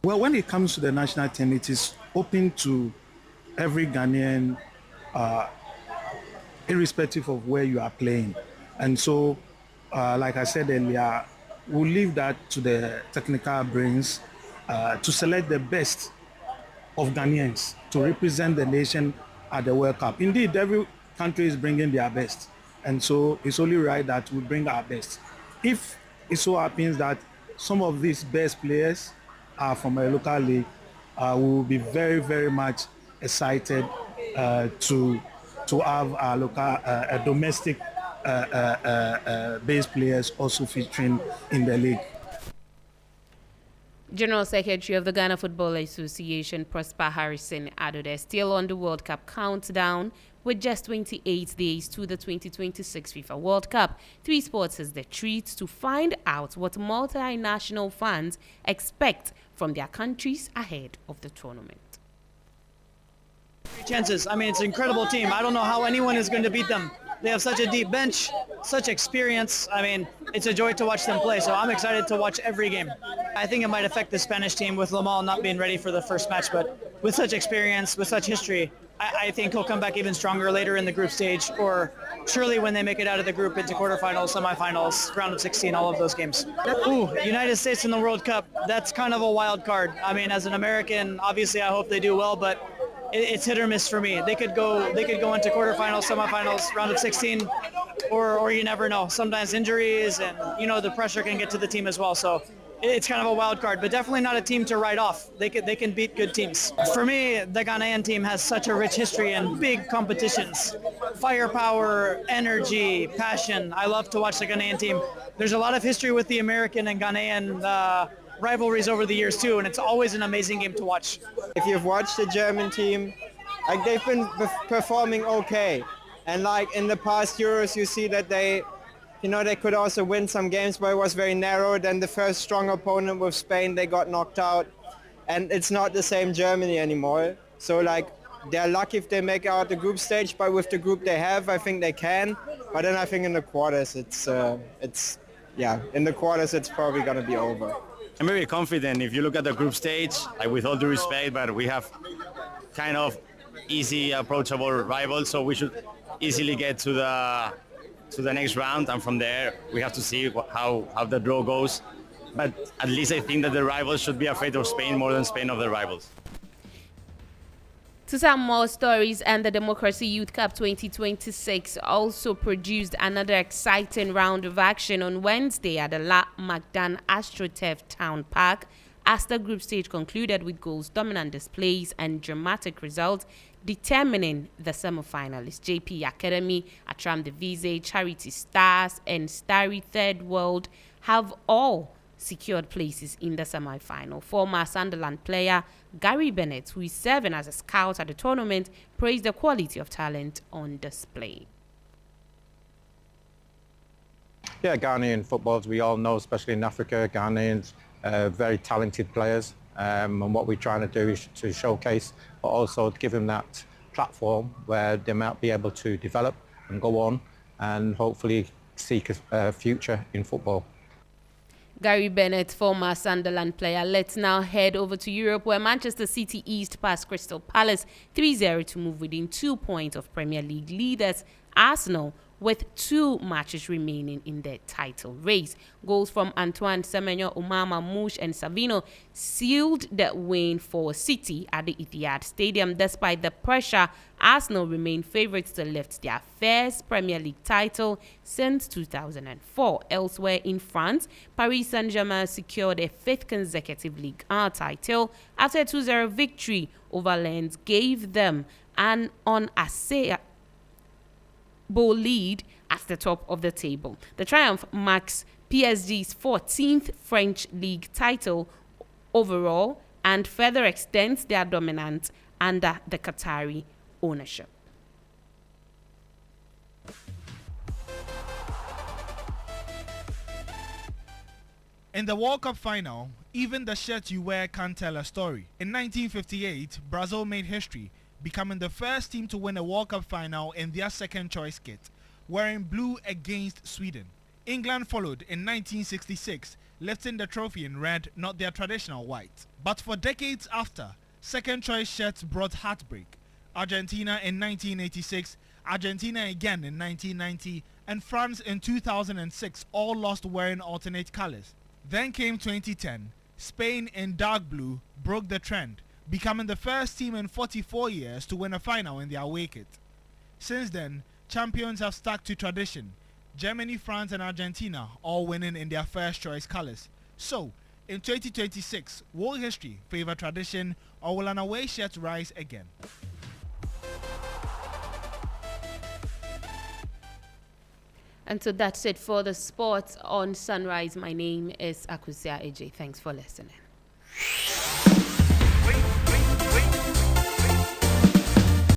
Well, when it comes to the national team, it is open to every Ghanaian, irrespective of where you are playing. And so, like I said earlier, we'll leave that to the technical brains to select the best of Ghanaians to represent the nation at the World Cup. Indeed, every country is bringing their best, and so it's only right that we bring our best. If it so happens that some of these best players are from a local league, we will be very, very much excited to have our local, domestic base players also featuring in the league. General Secretary of the Ghana Football Association, Prosper Harrison Addo, they're still on the World Cup countdown with just 28 days to the 2026 FIFA World Cup. 3 Sports is the treat to find out what multinational fans expect from their countries ahead of the tournament. Chances. I mean, it's an incredible team. I don't know how anyone is going to beat them. They have such a deep bench, such experience. I mean, it's a joy to watch them play, so I'm excited to watch every game. I think it might affect the Spanish team with Lamal not being ready for the first match, but with such experience, with such history, I think he'll come back even stronger later in the group stage, or surely when they make it out of the group into quarterfinals, semifinals, round of 16, all of those games. Ooh, United States in the World Cup, that's kind of a wild card. I mean, as an American, obviously I hope they do well, but it's hit or miss for me. They could go into quarterfinals, semifinals, round of 16, or you never know. Sometimes injuries and the pressure can get to the team as well. So it's kind of a wild card, but definitely not a team to write off. They can beat good teams. For me, the Ghanaian team has such a rich history and big competitions. Firepower, energy, passion. I love to watch the Ghanaian team. There's a lot of history with the American and Ghanaian rivalries over the years too, and it's always an amazing game to watch. If you've watched the German team, like they've been performing okay, and like in the past Euros, you see that they could also win some games, but it was very narrow. Then the first strong opponent with Spain, they got knocked out, and it's not the same Germany anymore. So like they're lucky if they make out the group stage, but with the group they have, I think they can. But then I think in the quarters, in the quarters it's probably gonna be over. I'm very confident. If you look at the group stage, like with all due respect, but we have kind of easy, approachable rivals, so we should easily get to the next round, and from there we have to see how the draw goes. But at least I think that the rivals should be afraid of Spain more than Spain of the rivals. To some more stories, and the Democracy Youth Cup 2026 also produced another exciting round of action on Wednesday at the La Magdan AstroTurf Town Park, as the group stage concluded with goals, dominant displays and dramatic results determining the semi-finalists. JP Academy, Atram Devise, Charity Stars and Starry Third World have all secured places in the semi-final. Former Sunderland player Gary Bennett, who is serving as a scout at the tournament, praised the quality of talent on display. Yeah, Ghanaian football, as we all know, especially in Africa, Ghanaians, very talented players. And what we're trying to do is to showcase, but also to give them that platform where they might be able to develop and go on and hopefully seek a future in football. Gary Bennett, former Sunderland player. Let's now head over to Europe, where Manchester City eased past Crystal Palace 3-0 to move within 2 points of Premier League leaders Arsenal, with 2 matches remaining in their title race. Goals from Antoine Semenyo, Umama Mouche and Savino sealed the win for City at the Etihad Stadium. Despite the pressure, Arsenal remain favourites to lift their first Premier League title since 2004. Elsewhere in France, Paris Saint-Germain secured a 5th consecutive Ligue 1 title after a 2-0 victory over Lens gave them an unassailable lead at the top of the table. The triumph marks PSG's 14th French league title overall and further extends their dominance under the Qatari ownership. In the World Cup final, even the shirt you wear can't tell a story. In 1958, Brazil made history, becoming the first team to win a World Cup final in their second choice kit, wearing blue against Sweden. England followed in 1966, lifting the trophy in red, not their traditional white. But for decades after, second choice shirts brought heartbreak. Argentina in 1986, Argentina again in 1990, and France in 2006 all lost wearing alternate colors. Then came 2010. Spain in dark blue broke the trend, becoming the first team in 44 years to win a final in their away kit. Since then, champions have stuck to tradition. Germany, France and Argentina all winning in their first choice colors. So, in 2026, will history favor tradition, or will an away shirt rise again? And so that's it for the sports on Sunrise. My name is Akusia AJ. Thanks for listening.